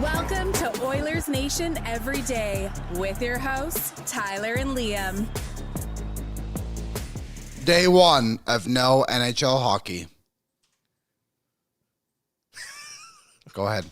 Welcome to Oilers Nation Everyday with your hosts, Tyler and Liam. Day one of no NHL hockey. Go ahead.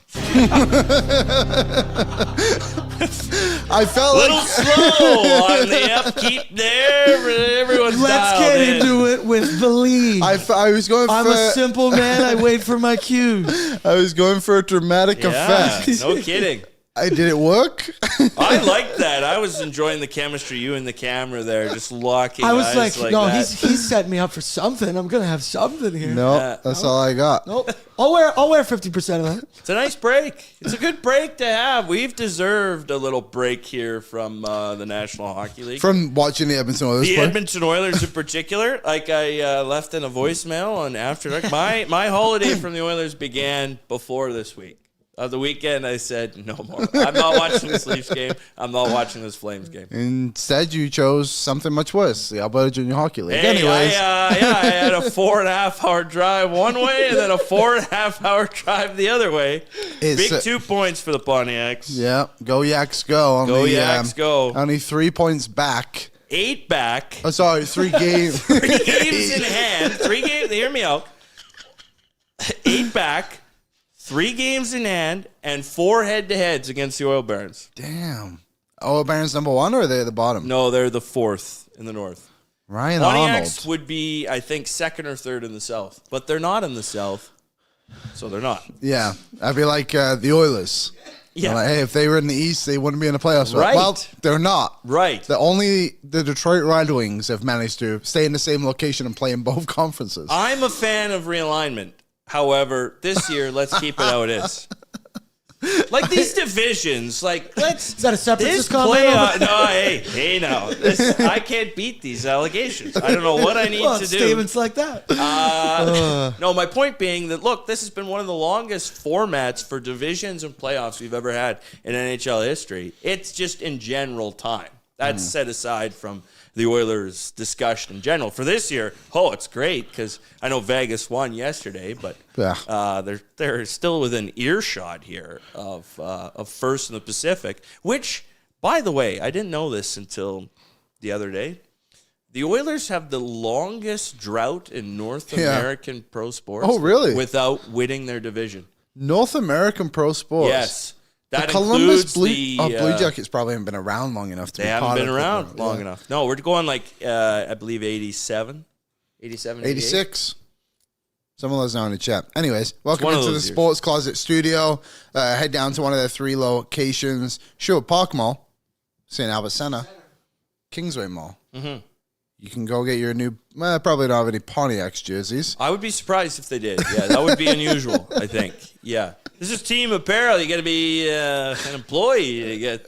I felt little slow on the upkeep there. Everyone's Let's dialed get in. into it with believe. I was going for. I'm a simple man. I wait for my cues. I was going for a dramatic Yeah, effect. no kidding. Did it work? I liked that. I was enjoying the chemistry. You and the camera there, just locking I was eyes like, like no, that. he's set me up for something. I'm gonna have something here. No, that's all I got. Nope. I'll wear 50% of that. It's a nice break. It's a good break to have. We've deserved a little break here from the National Hockey League. From watching the Edmonton Oilers The play. Edmonton Oilers in particular, like I left in a voicemail on After Dark. My holiday from the Oilers began before this week. The weekend, I said, no more. I'm not watching this Leafs game. I'm not watching this Flames game. Instead, you chose something much worse, the Alberta Junior Hockey League. Hey, Anyways. I had a 4.5 hour drive one way and then a 4.5 hour drive the other way. It's, Big 2 points for the Pontiacs. Yeah, go Yaks, go. Go Yaks, go. Only 3 points back. 8 back. Oh, sorry, 3 games. 3 games in hand. 3 games. Hear me out. 8 back. 3 games in hand, and 4 head-to-heads against the Oil Barons. Damn. Oil Barons number 1, or are they at the bottom? No, they're the 4th in the North. Ryan Pontiacs Arnold. would be, I think, 2nd or 3rd in the South. But they're not in the South, so they're not. Yeah, I'd be like the Oilers. Yeah. Like, hey, if they were in the East, they wouldn't be in the playoffs. Right. Well, they're not. Right. The Detroit Red Wings have managed to stay in the same location and play in both conferences. I'm a fan of realignment. However, this year, let's keep it how it is. Like these divisions, like let's. Is that a This separatist comment? no, hey, now. I can't beat these allegations. I don't know what I need Well, to do. statements like that. No, my point being that, look, this has been one of the longest formats for divisions and playoffs we've ever had in NHL history. It's just in general time. That's set aside from the Oilers' discussion in general. For this year, it's great because I know Vegas won yesterday, but they're still within earshot here of first in the Pacific, which, by the way, I didn't know this until the other day. The Oilers have the longest drought in North American pro sports. Oh, really? Without winning their division. North American pro sports. Yes. That the Columbus includes Blue, the Blue Jackets probably haven't been around long enough to They be haven't part been of around long enough. No, we're going like, I believe, 87, 88? 86. Someone let us know in the chat. Anyways, welcome one of into the those years. Sports Closet studio. Head down to one of their 3 locations. Sherwood Park Mall, St. Albert Center, Kingsway Mall. Mm-hmm. You can go get your new, probably don't have any Pontiacs jerseys. I would be surprised if they did. Yeah, that would be unusual, I think. Yeah. This is team apparel. You got to be an employee to get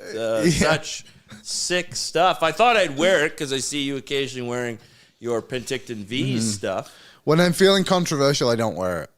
such sick stuff. I thought I'd wear it because I see you occasionally wearing your Penticton V's stuff. When I'm feeling controversial, I don't wear it.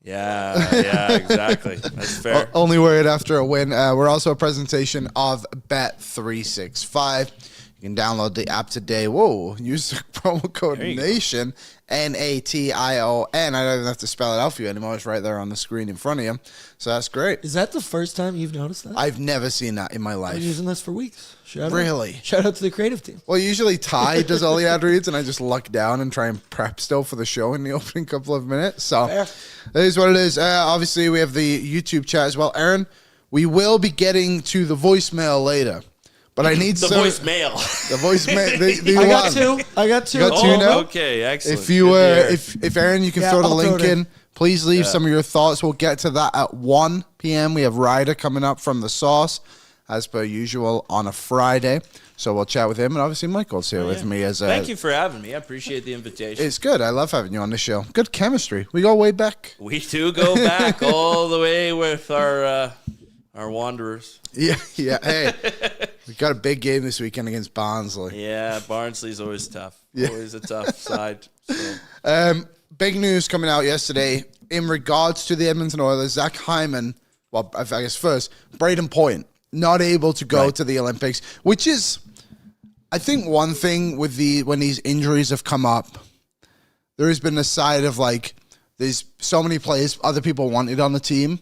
Yeah, exactly. That's fair. Only wear it after a win. We're also a presentation of Bet365. You can download the app today. Whoa, use the promo code NATION, NATION. I don't even have to spell it out for you anymore. It's right there on the screen in front of you. So that's great. Is that the first time you've noticed that? I've never seen that in my I've life. been using this for weeks. Really? Shout out to the creative team. Well, usually Ty does all the ad reads, and I just luck down and try and prep still for the show in the opening couple of minutes. So Fair. that is what it is. Obviously, we have the YouTube chat as well. Aaron, we will be getting to the voicemail later. But I need the some voicemail. The voicemail. The I one. got two. You got two now? Okay, excellent. If you if Aaron, you can throw the I'll link throw it in. Please leave some of your thoughts. We'll get to that at 1 p.m. We have Ryder coming up from the Sauce, as per usual, on a Friday. So we'll chat with him. And obviously, Michael's here with me. Thank you for having me. I appreciate the invitation. It's good. I love having you on the show. Good chemistry. We go way back. We do go back all the way with our Wanderers. Yeah. Hey, we got a big game this weekend against Barnsley. Yeah, Barnsley's always tough. Yeah. Always a tough side. So. Big news coming out yesterday in regards to the Edmonton Oilers. Zach Hyman, well, I guess first, Brayden Point, not able to go to the Olympics, which is, I think, one thing with when these injuries have come up, there has been a side of like, there's so many players other people wanted on the team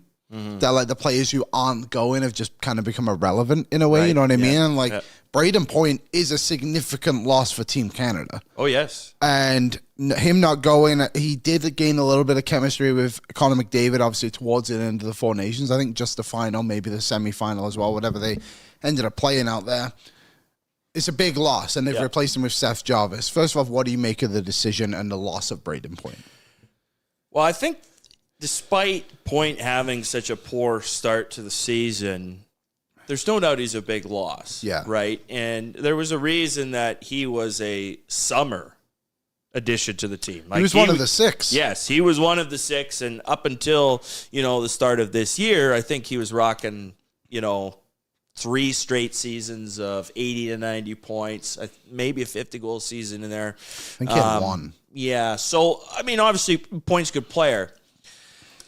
That like the players who aren't going have just kind of become irrelevant in a way. You know what I mean? And like Brayden Point is a significant loss for Team Canada. Oh yes, and him not going, he did gain a little bit of chemistry with Connor McDavid. Obviously, towards the end of the Four Nations, I think just the final, maybe the semi-final as well. Whatever they ended up playing out there, it's a big loss, and they've replaced him with Seth Jarvis. First of all, what do you make of the decision and the loss of Brayden Point? Well, I think despite Point having such a poor start to the season, there's no doubt he's a big loss. Yeah. Right? And there was a reason that he was a summer addition to the team. Like he was one of the 6. Yes, he was one of the 6. And up until, the start of this year, I think he was rocking, 3 straight seasons of 80 to 90 points, maybe a 50-goal season in there. I think he had 1. Yeah. So, obviously, Point's a good player.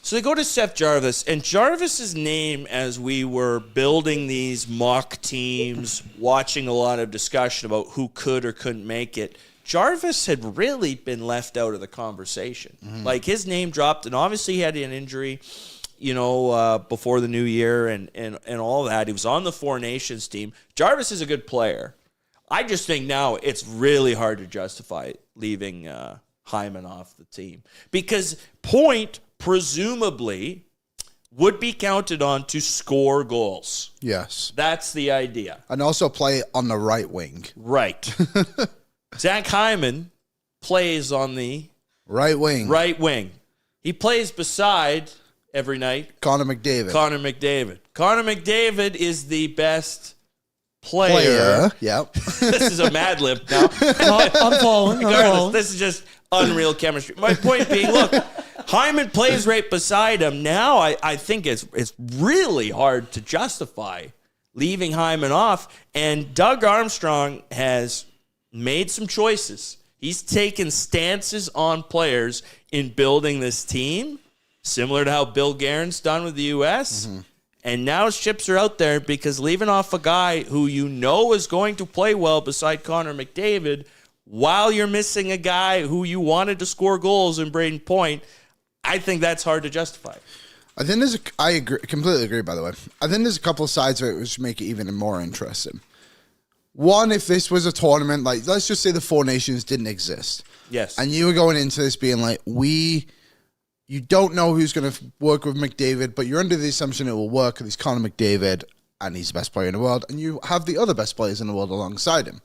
So they go to Seth Jarvis, and Jarvis's name, as we were building these mock teams, watching a lot of discussion about who could or couldn't make it, Jarvis had really been left out of the conversation. Like, his name dropped, and obviously he had an injury, before the new year and all that. He was on the Four Nations team. Jarvis is a good player. I just think now it's really hard to justify leaving Hyman off the team because Point presumably would be counted on to score goals. Yes. That's the idea. And also play on the right wing. Right. Zach Hyman plays on the right wing. Right wing. He plays beside, every night, Connor McDavid. Connor McDavid is the best player. Yep. This is a Mad Lib now. I'm following. This is just unreal chemistry. My point being, look, Hyman plays right beside him. Now I think it's really hard to justify leaving Hyman off. And Doug Armstrong has made some choices. He's taken stances on players in building this team, similar to how Bill Guerin's done with the U.S., And now ships are out there because leaving off a guy who is going to play well beside Connor McDavid while you're missing a guy who you wanted to score goals in Brayden Point, I think that's hard to justify. I think I completely agree, by the way. I think there's a couple of sides of it which make it even more interesting. One, if this was a tournament, like let's just say the Four Nations didn't exist. Yes. And you were going into this being like, you don't know who's going to work with McDavid, but you're under the assumption it will work because he's Connor McDavid and he's the best player in the world, and you have the other best players in the world alongside him.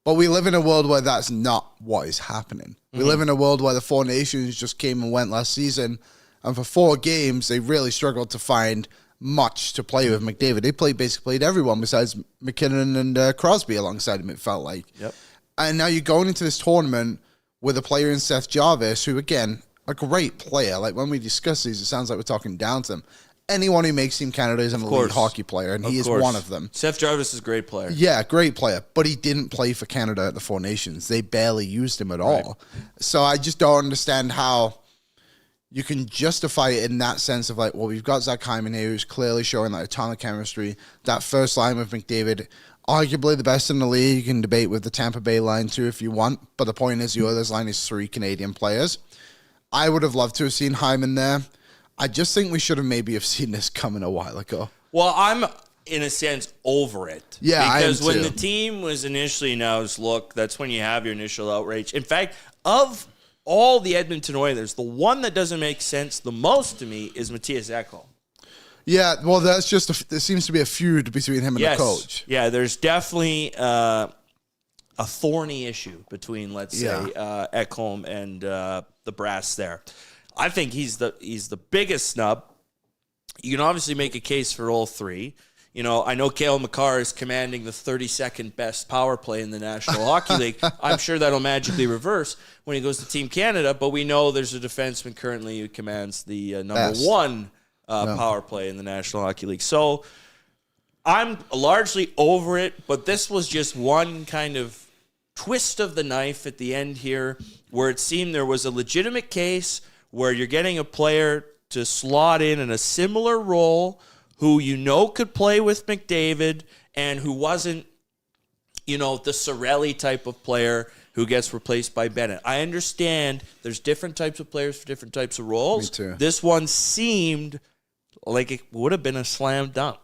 But we live in a world where that's not what is happening. We live in a world where the Four Nations just came and went last season, and for 4 games, they really struggled to find much to play with McDavid. They basically played everyone besides McKinnon and Crosby alongside him, it felt like. Yep. And now you're going into this tournament with a player in Seth Jarvis, who, again, a great player. Like, when we discuss these, it sounds like we're talking down to him. Anyone who makes Team Canada is an elite hockey player, and he is one of them. Seth Jarvis is a great player. Yeah, great player, but he didn't play for Canada at the Four Nations. They barely used him at all. So I just don't understand how you can justify it in that sense of like, well, we've got Zach Hyman here who's clearly showing like a ton of chemistry. That first line with McDavid, arguably the best in the league. You can debate with the Tampa Bay line too if you want, but the point is the others line is 3 Canadian players. I would have loved to have seen Hyman there. I just think we should have maybe seen this coming a while ago. Well, I'm, in a sense, over it. Yeah, because I am when too. the team was initially announced, look, that's when you have your initial outrage. In fact, of all the Edmonton Oilers, the one that doesn't make sense the most to me is Mattias Ekholm. Yeah, well, that's just there seems to be a feud between him and the coach. Yeah, there's definitely a thorny issue between, let's say, Ekholm and the brass there. I think he's the biggest snub. You can obviously make a case for all 3. I know Cale Makar is commanding the 32nd best power play in the National Hockey League. I'm sure that'll magically reverse when he goes to Team Canada, but we know there's a defenseman currently who commands the number 1 power play in the National Hockey League. So I'm largely over it, but this was just one kind of twist of the knife at the end here where it seemed there was a legitimate case where you're getting a player to slot in a similar role who could play with McDavid and who wasn't, the Cirelli type of player who gets replaced by Bennett. I understand there's different types of players for different types of roles. Me too. This one seemed like it would have been a slam dunk.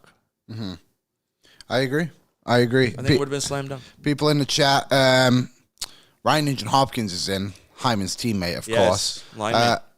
I agree. I think it would have been a slam dunk. People in the chat, Ryan Nugent-Hopkins is in, Hyman's teammate, of course.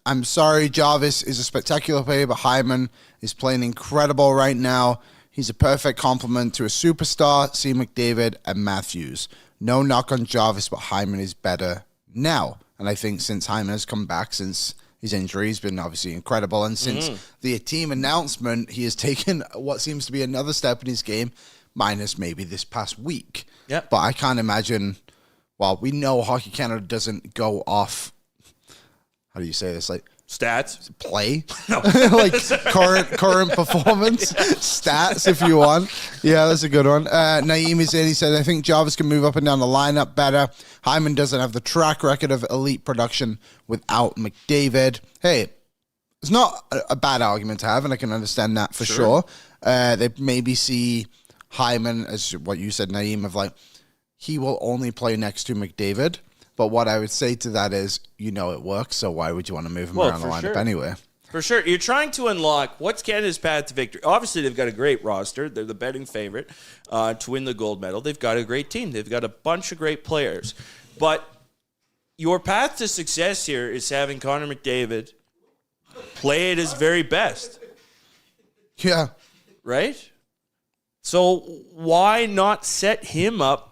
I'm sorry, Jarvis is a spectacular player, but Hyman is playing incredible right now. He's a perfect complement to a superstar, C. McDavid and Matthews. No knock on Jarvis, but Hyman is better now. And I think since Hyman has come back since his injury, he's been obviously incredible. And since the team announcement, he has taken what seems to be another step in his game, minus maybe this past week. Yep. But I can't imagine, well, we know Hockey Canada doesn't go off, how do you say this, like stats? Play? No. Like current performance? Stats, if you want. Yeah, that's a good one. Naeem is in. He said, I think Jarvis can move up and down the lineup better. Hyman doesn't have the track record of elite production without McDavid. Hey, it's not a bad argument to have, and I can understand that for sure. They maybe see Hyman, as what you said, Naeem, of like, he will only play next to McDavid. But what I would say to that is, you know it works, so why would you want to move him around the lineup anyway? For sure. You're trying to unlock what's Canada's path to victory. Obviously, they've got a great roster. They're the betting favorite to win the gold medal. They've got a great team. They've got a bunch of great players. But your path to success here is having Connor McDavid play at his very best. Yeah. Right? So why not set him up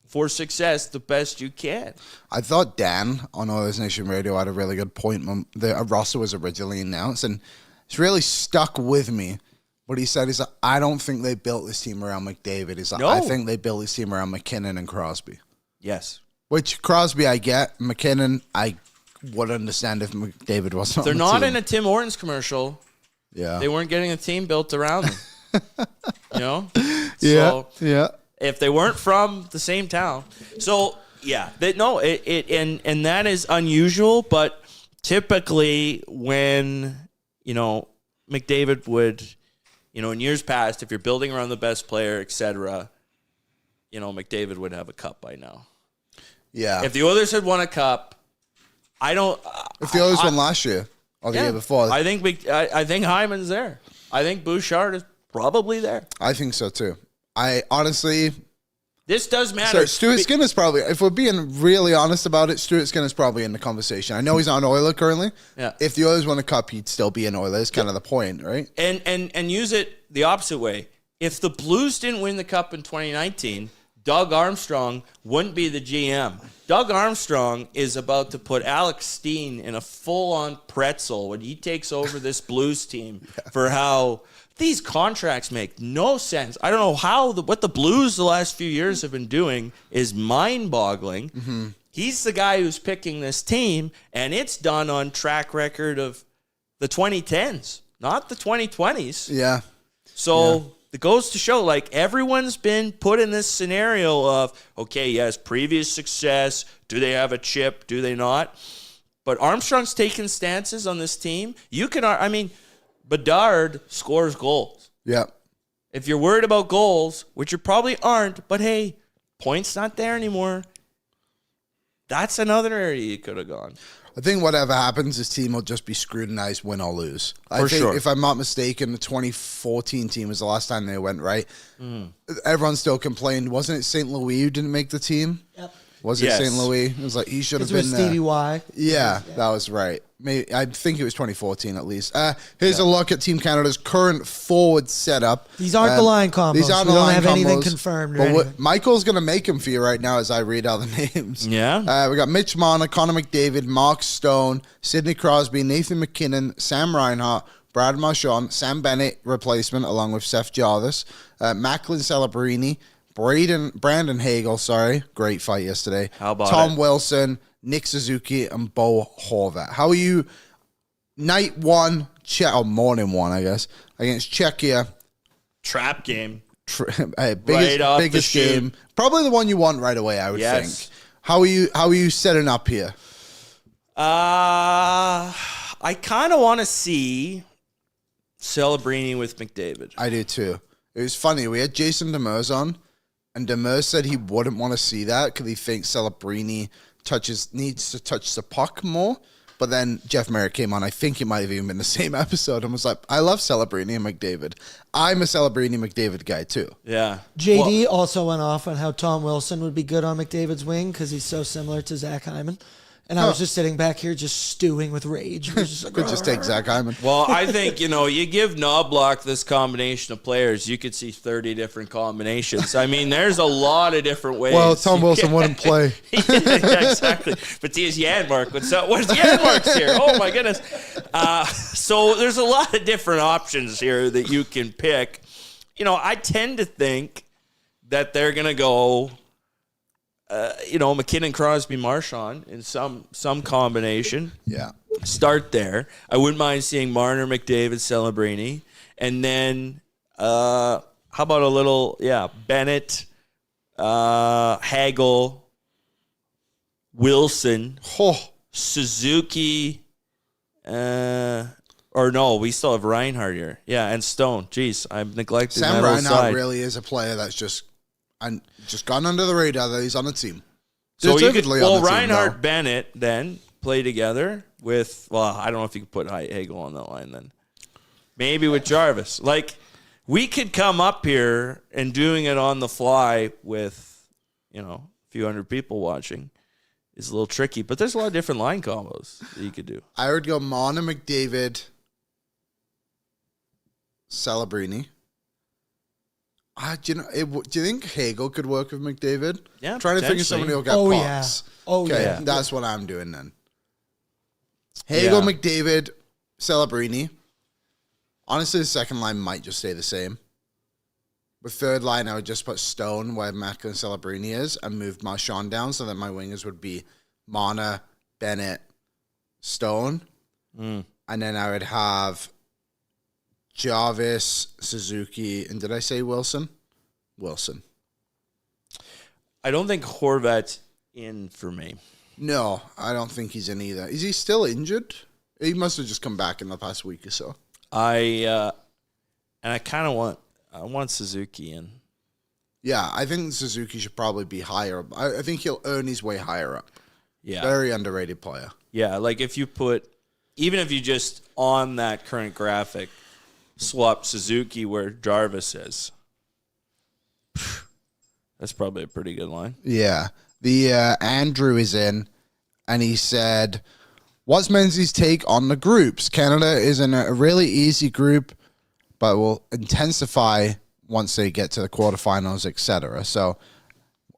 for success the best you can? I thought Dan on Oilersnation Radio had a really good point when the roster was originally announced, and it's really stuck with me. What he said is, I don't think they built this team around McDavid. He's like, I think they built this team around McKinnon and Crosby. Yes. Which Crosby I get. McKinnon, I would understand if McDavid wasn't They're on the not team. in a Tim Hortons commercial. Yeah. They weren't getting a team built around them. You know? Yeah. So, yeah. if they weren't from the same town. So, yeah. And that is unusual, but typically when, McDavid would, in years past, if you're building around the best player, et cetera, McDavid would have a cup by now. Yeah. If the Oilers had won a cup, If the Oilers won last year or the year before. I think Hyman's there. I think Bouchard is probably there. I think so too. I honestly... This does matter. So Stuart Skinner's probably, if we're being really honest about it, Stuart Skinner's probably in the conversation. I know he's on Oiler currently. Yeah. If the Oilers won a cup, he'd still be an Oiler. That's kind of the point, right? And use it the opposite way. If the Blues didn't win the cup in 2019, Doug Armstrong wouldn't be the GM. Doug Armstrong is about to put Alex Steen in a full-on pretzel when he takes over this Blues team for how these contracts make no sense. I don't know what the Blues the last few years have been doing is mind-boggling. Mm-hmm. He's the guy who's picking this team, and it's done on track record of the 2010s, not the 2020s. Yeah. So it goes to show, everyone's been put in this scenario of, okay, yes, previous success. Do they have a chip? Do they not? But Armstrong's taking stances on this team. Bedard scores goals. Yeah. If you're worried about goals, which you probably aren't, but hey, Point's not there anymore. That's another area you could have gone. I think whatever happens, this team will just be scrutinized, win or lose. I think, sure. If I'm not mistaken, the 2014 team was the last time they went, right? Everyone still complained. Wasn't it St. Louis who didn't make the team? Yep. Was it St. Louis? It was like he should have been there. Stevie Y. Yeah, that was right. Maybe I think it was 2014 at least. Here's a look at Team Canada's current forward setup. These aren't the line combos. These aren't we the don't line have combos, anything confirmed. But Michael's going to make them for you right now as I read out the names. Yeah. We got Mitch Marner, Connor McDavid, Mark Stone, Sidney Crosby, Nathan McKinnon, Sam Reinhart, Brad Marchand, Sam Bennett replacement along with Seth Jarvis, Macklin Celebrini, Brandon Hagel, great fight yesterday. How about Tom Wilson, Nick Suzuki, and Bo Horvat. How are you? Night one, morning one, I guess, against Czechia. Trap game. Biggest game. Probably the one you want right away, I would think. How are you setting up here? I kind of want to see Celebrini with McDavid. I do too. It was funny. We had Jason Demers on, and Demers said he wouldn't want to see that because he thinks Celebrini needs to touch the puck more. But then Jeff Merrick came on. I think it might have even been the same episode and was like, I love Celebrini and McDavid. I'm a Celebrini McDavid guy too. Yeah. JD also went off on how Tom Wilson would be good on McDavid's wing because he's so similar to Zach Hyman. And I was just sitting back here just stewing with rage. Could just take Zach Hyman. Well, I think, you give Knoblauch this combination of players, you could see 30 different combinations. I mean, there's a lot of different ways. Well, Tom Wilson wouldn't play. Yeah, exactly. But there's Janmark. What's Janmark's here? Oh, my goodness. So there's a lot of different options here that you can pick. I tend to think that they're going to go... McKinnon, Crosby, Marchand in some combination. Yeah. Start there. I wouldn't mind seeing Marner, McDavid, Celebrini. And then how about a little, Bennett, Hagel, Wilson, Suzuki, or no, we still have Reinhardt here. Yeah, and Stone. Jeez, I'm neglecting Sam that whole Reinhardt side. really is a player that's just gone under the radar that he's on the team. So you could, Deservedly on the team, Reinhardt, though. Bennett then play together with, I don't know if you could put Hagel on that line then. Maybe with Jarvis. Like, we could come up here and doing it on the fly with, a few hundred people watching is a little tricky, but there's a lot of different line combos that you could do. I would go Marner, McDavid, Celebrini. Do you think Hagel could work with McDavid? Yeah, trying to think of somebody who'll get pops. Yeah. That's what I'm doing then. Hagel, McDavid, Celebrini. Honestly, the second line might just stay the same. With third line, I would just put Stone where Macklin Celebrini is and move Marchand down so that my wingers would be Marner, Bennett, Stone. And then I would have Jarvis, Suzuki, and did I say Wilson? Wilson. I don't think Horvat's in for me. No, I don't think he's in either. Is he still injured? He must have just come back in the past week or so. I kind of want Suzuki in. Yeah, I think Suzuki should probably be higher up. I think he'll earn his way higher up. Yeah. Very underrated player. Yeah, like if you even if you just on that current graphic, swap Suzuki where Jarvis is. That's probably a pretty good line. Yeah. The Andrew is in, and he said, what's Menzies' take on the groups? Canada is in a really easy group, but will intensify once they get to the quarterfinals, etc. So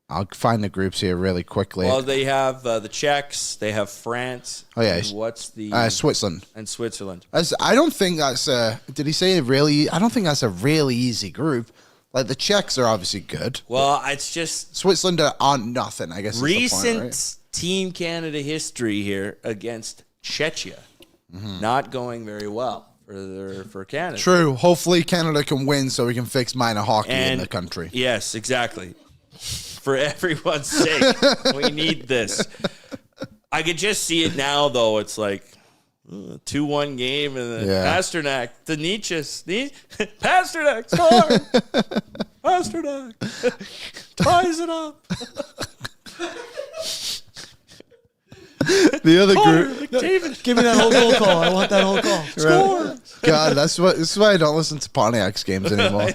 I'll find the groups here really quickly. Well, they have the Czechs, they have France. Oh, yeah. What's the... Switzerland. And Switzerland. I don't think that's did he say really? I don't think that's a really easy group. Like, the Czechs are obviously good. Well, it's just... Switzerland aren't nothing, I guess. Recent is the point, right? Team Canada history here against Czechia. Not going very well for Canada. True. Hopefully Canada can win so we can fix minor hockey in the country. Yes, exactly. For everyone's sake, we need this. I could just see it now, though. It's like 2-1 game, and then Pasternak, the Nietzsche's, Pasternak, score! Pasternak ties it up. The other group, McDavid. Give me that whole goal call. I want that whole call. Score! God, this is why I don't listen to Pontiac's games anymore.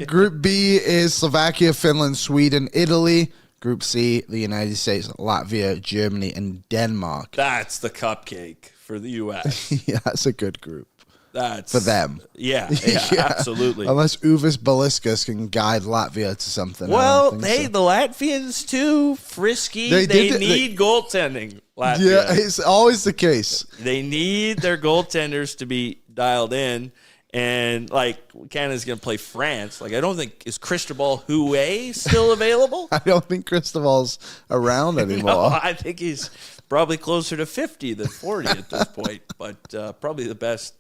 Group B is Slovakia, Finland, Sweden, Italy. Group C, the United States, Latvia, Germany, and Denmark. That's the cupcake for the U.S. Yeah, that's a good group. That's for them. Yeah, absolutely. Unless Uvis Beliscus can guide Latvia to something. Well, the Latvians too frisky. They need goaltending. Latvia. Yeah, it's always the case. They need their goaltenders to be dialed in, and like Canada's going to play France. Like, I don't think is Cristobal Huet still available. I don't think Cristobal's around anymore. No, I think he's probably closer to 50 than 40 at this point. But probably the best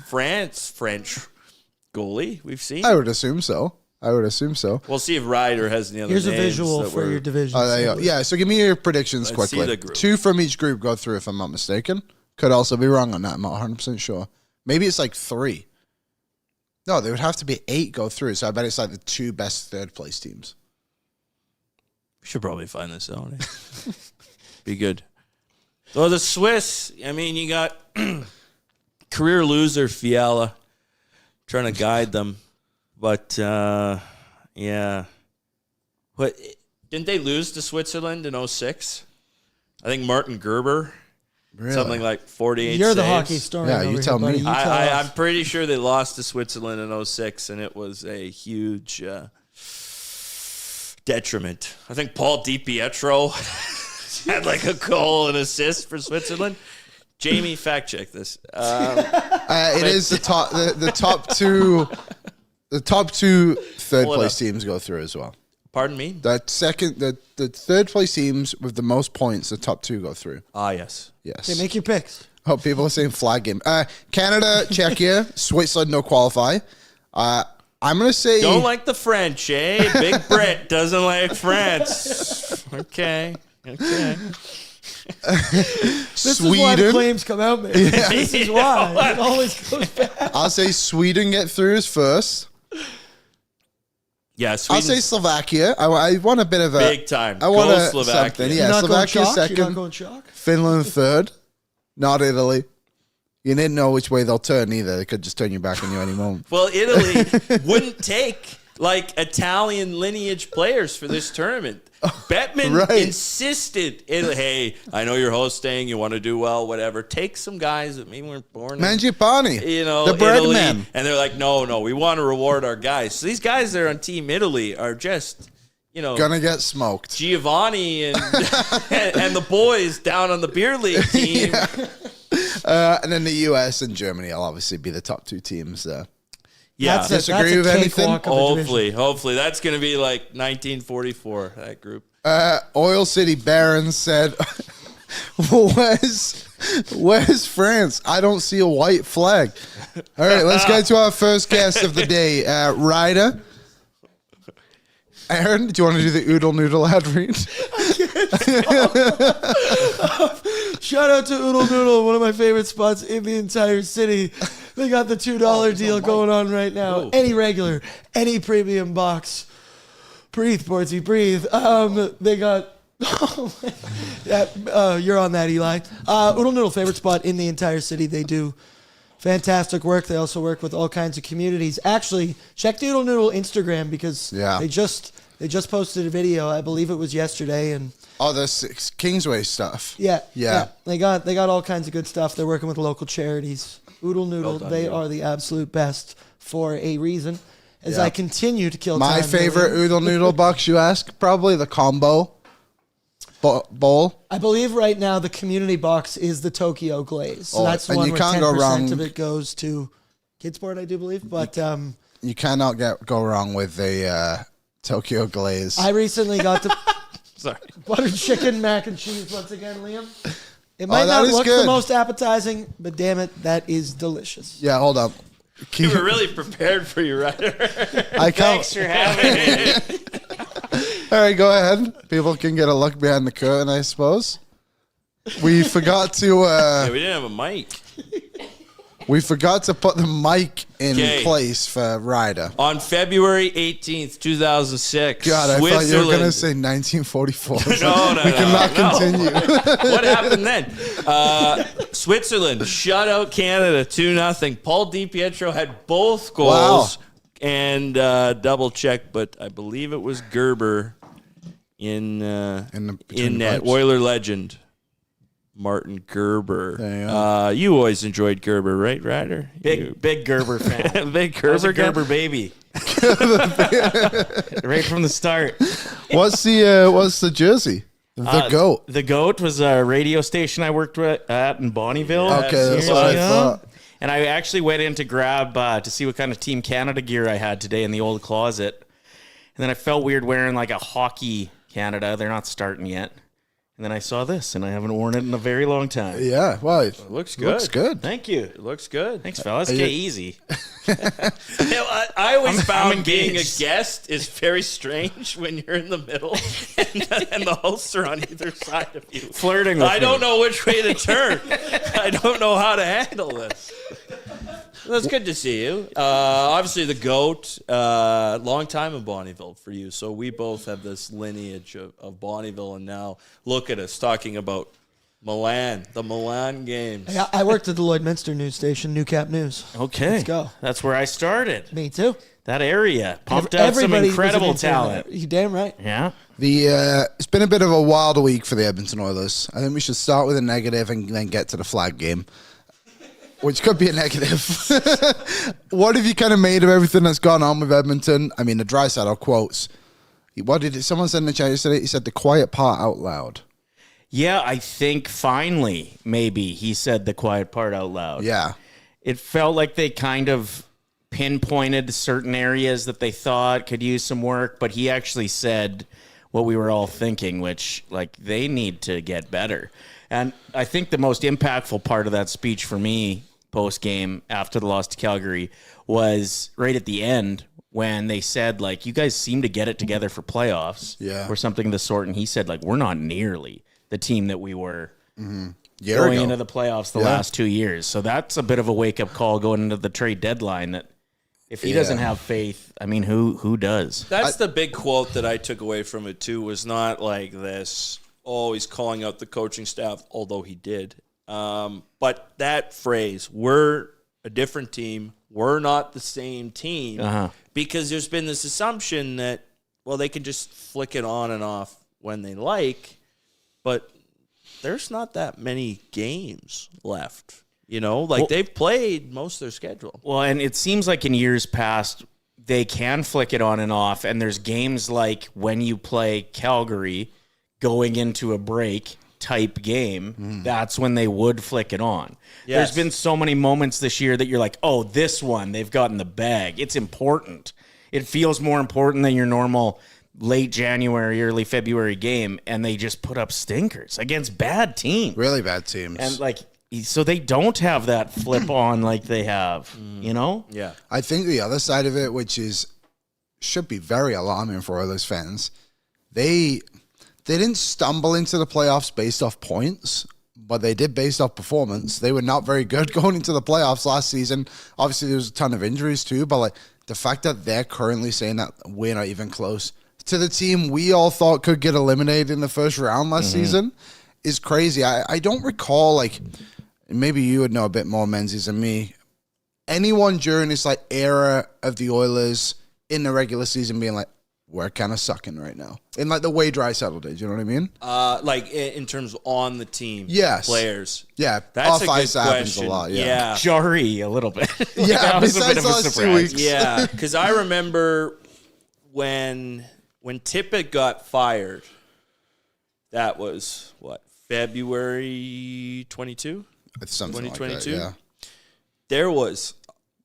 French goalie we've seen. I would assume so. We'll see if Ryder has any other Here's names. a visual for your division. Oh, there you go. Yeah, so give me your predictions Let's quickly. see the group. 2 from each group go through, if I'm not mistaken. Could also be wrong on that. I'm not 100% sure. Maybe it's like 3. No, there would have to be 8 go through, so I bet it's like the 2 best third-place teams. We should probably find this out. Be good. Well, the Swiss, I mean, you got career loser Fiala trying to guide them. But, yeah. What, didn't they lose to Switzerland in 06? I think Martin Gerber. Really? Something like 48 You're the saves. hockey story. Yeah, you tell me. I'm pretty sure they lost to Switzerland in 06, and it was a huge detriment. I think Paul DiPietro had like a goal and assist for Switzerland. Jamie, fact check this. It is the top two third place teams go through as well. Pardon me? The third place teams with the most points, the top two go through. Ah, yes. Yes. Okay, make your picks. Oh, people are saying flag game. Canada, Czechia, Switzerland no qualify. I'm gonna say Don't like the French, eh? Big Brit doesn't like France. Okay. This is why Sweden. the claims come out, man. This is why. It always goes back. I'll say Sweden get through as first. Yeah, I'll Sweden. say Slovakia. I want a bit of a Big time. I want Go a Slovakia. something. You're Yeah, not going Slovakia chalk? You're not second. going chalk? Finland third. Not Italy. You didn't know which way they'll turn either. They could just turn you back on you any moment. Well, Italy wouldn't take like Italian lineage players for this tournament. Bettman insisted, hey, I know you're hosting, you want to do well, whatever. Take some guys that maybe weren't born in, Mangiapane, the bread Italy. man. And they're like, no, we want to reward our guys. So these guys that are on Team Italy are just, Gonna get smoked. Giovanni and and the boys down on the beer league team. And then the US and Germany will obviously be the top two teams there. Yeah, Disagree with anything? Hopefully. That's going to be like 1944, that group. Oil City Barons said, where's France? I don't see a white flag. All right, let's get to our first guest of the day, Ryder. Aaron, do you want to do the Oodle Noodle ad read? Shout out to Oodle Noodle, one of my favorite spots in the entire city. They got the $2 deal going on right now. Whoa. Any regular, any premium box. Breathe, Bordzy, breathe. They got... you're on that, Eli. Oodle Noodle, favorite spot in the entire city. They do fantastic work. They also work with all kinds of communities. Actually, check the Oodle Noodle Instagram because they just posted a video. I believe it was yesterday, and the Kingsway stuff. Yeah. They got all kinds of good stuff. They're working with local charities. Oodle Noodle, they are the absolute best for a reason. As I continue to kill time. My favorite Oodle Noodle box, you ask? Probably the combo bowl. I believe right now the community box is the Tokyo Glaze. So that's the one where 10% of it goes to Kidsport, I do believe. But you cannot go wrong with the Tokyo Glaze. I recently got the Sorry. buttered chicken mac and cheese once again, Liam. It might not look the most appetizing, but damn it, that is delicious. Yeah, hold up. You were really prepared for you, Ryder. Thanks for having me. All right, go ahead. People can get a look behind the curtain, I suppose. We forgot to... we didn't have a mic. We forgot to put the mic in place for Ryder. On February 18th, 2006, God, I thought you were going to say 1944. No, we cannot continue. What happened then? Switzerland shut out Canada 2-0. Paul DiPietro had both goals and double check, but I believe it was Gerber in net. Oiler legend. Martin Gerber. You always enjoyed Gerber, right, Ryder? Big Gerber fan. Big Gerber, Gerber baby. Right from the start. What's the jersey? The goat. The goat was a radio station I worked at in Bonnyville. Okay, that's what I thought. And I actually went in to grab to see what kind of Team Canada gear I had today in the old closet. And then I felt weird wearing like a hockey Canada. They're not starting yet. And then I saw this, and I haven't worn it in a very long time. Yeah, well, it looks good. Looks good. Thank you. It looks good. Thanks, fellas. Okay, easy. I always found being a guest is very strange when you're in the middle and the hosts are on either side of you. Flirting with I don't know which way to turn. I don't know how to handle this. Well, it's good to see you. Obviously, the GOAT, long time in Bonnyville for you. So we both have this lineage of Bonnyville, and now look at us talking about Milan, the Milan games. Hey, I worked at the Lloydminster news station, New Cap News. Okay. Let's go. That's where I started. Me too. That area pumped out some incredible talent. You damn right. Yeah. It's been a bit of a wild week for the Edmonton Oilers. I think we should start with a negative and then get to the flag game, which could be a negative. What have you kind of made of everything that's gone on with Edmonton? I mean, the Draisaitl quotes. Someone said in the chat yesterday? He said the quiet part out loud. Yeah, I think finally, maybe, he said the quiet part out loud. Yeah. It felt like they kind of pinpointed certain areas that they thought could use some work, but he actually said what we were all thinking, which, like, they need to get better. And I think the most impactful part of that speech for me post-game after the loss to Calgary was right at the end when they said, like, you guys seem to get it together for playoffs or something of the sort. And he said, like, we're not nearly the team that we were going into the playoffs the last 2 years. So that's a bit of a wake-up call going into the trade deadline that if he doesn't have faith, I mean, who does? That's the big quote that I took away from it, too, was not like this, he's calling out the coaching staff, although he did. But that phrase, we're a different team, we're not the same team, because there's been this assumption that, well, they can just flick it on and off when they like, but there's not that many games left. You know, like they've played most of their schedule. Well, and it seems like in years past, they can flick it on and off. And there's games like when you play Calgary going into a break type game, that's when they would flick it on. Yes. There's been so many moments this year that you're like, oh, this one, they've gotten the bag. It's important. It feels more important than your normal late January, early February game. And they just put up stinkers against bad teams. Really bad teams. And like, so they don't have that flip on like they have, you know? Yeah. I think the other side of it, which should be very alarming for Oilers fans, they didn't stumble into the playoffs based off points, but they did based off performance. They were not very good going into the playoffs last season. Obviously, there was a ton of injuries too, but like the fact that they're currently saying that we're not even close to the team we all thought could get eliminated in the first round last season is crazy. I don't recall, like, maybe you would know a bit more, Menzies, than me, anyone during this like era of the Oilers in the regular season being like, we're kind of sucking right now. In like the way Draisaitl did, you know what I mean? Like in terms of on the team, players. Yeah, that's off a ice good happens question. a lot. Yeah. Jarry a little bit. Yeah, besides last 2 weeks. Yeah, because I remember when Tippett got fired, that was what, February 22? Something 2022. Like that,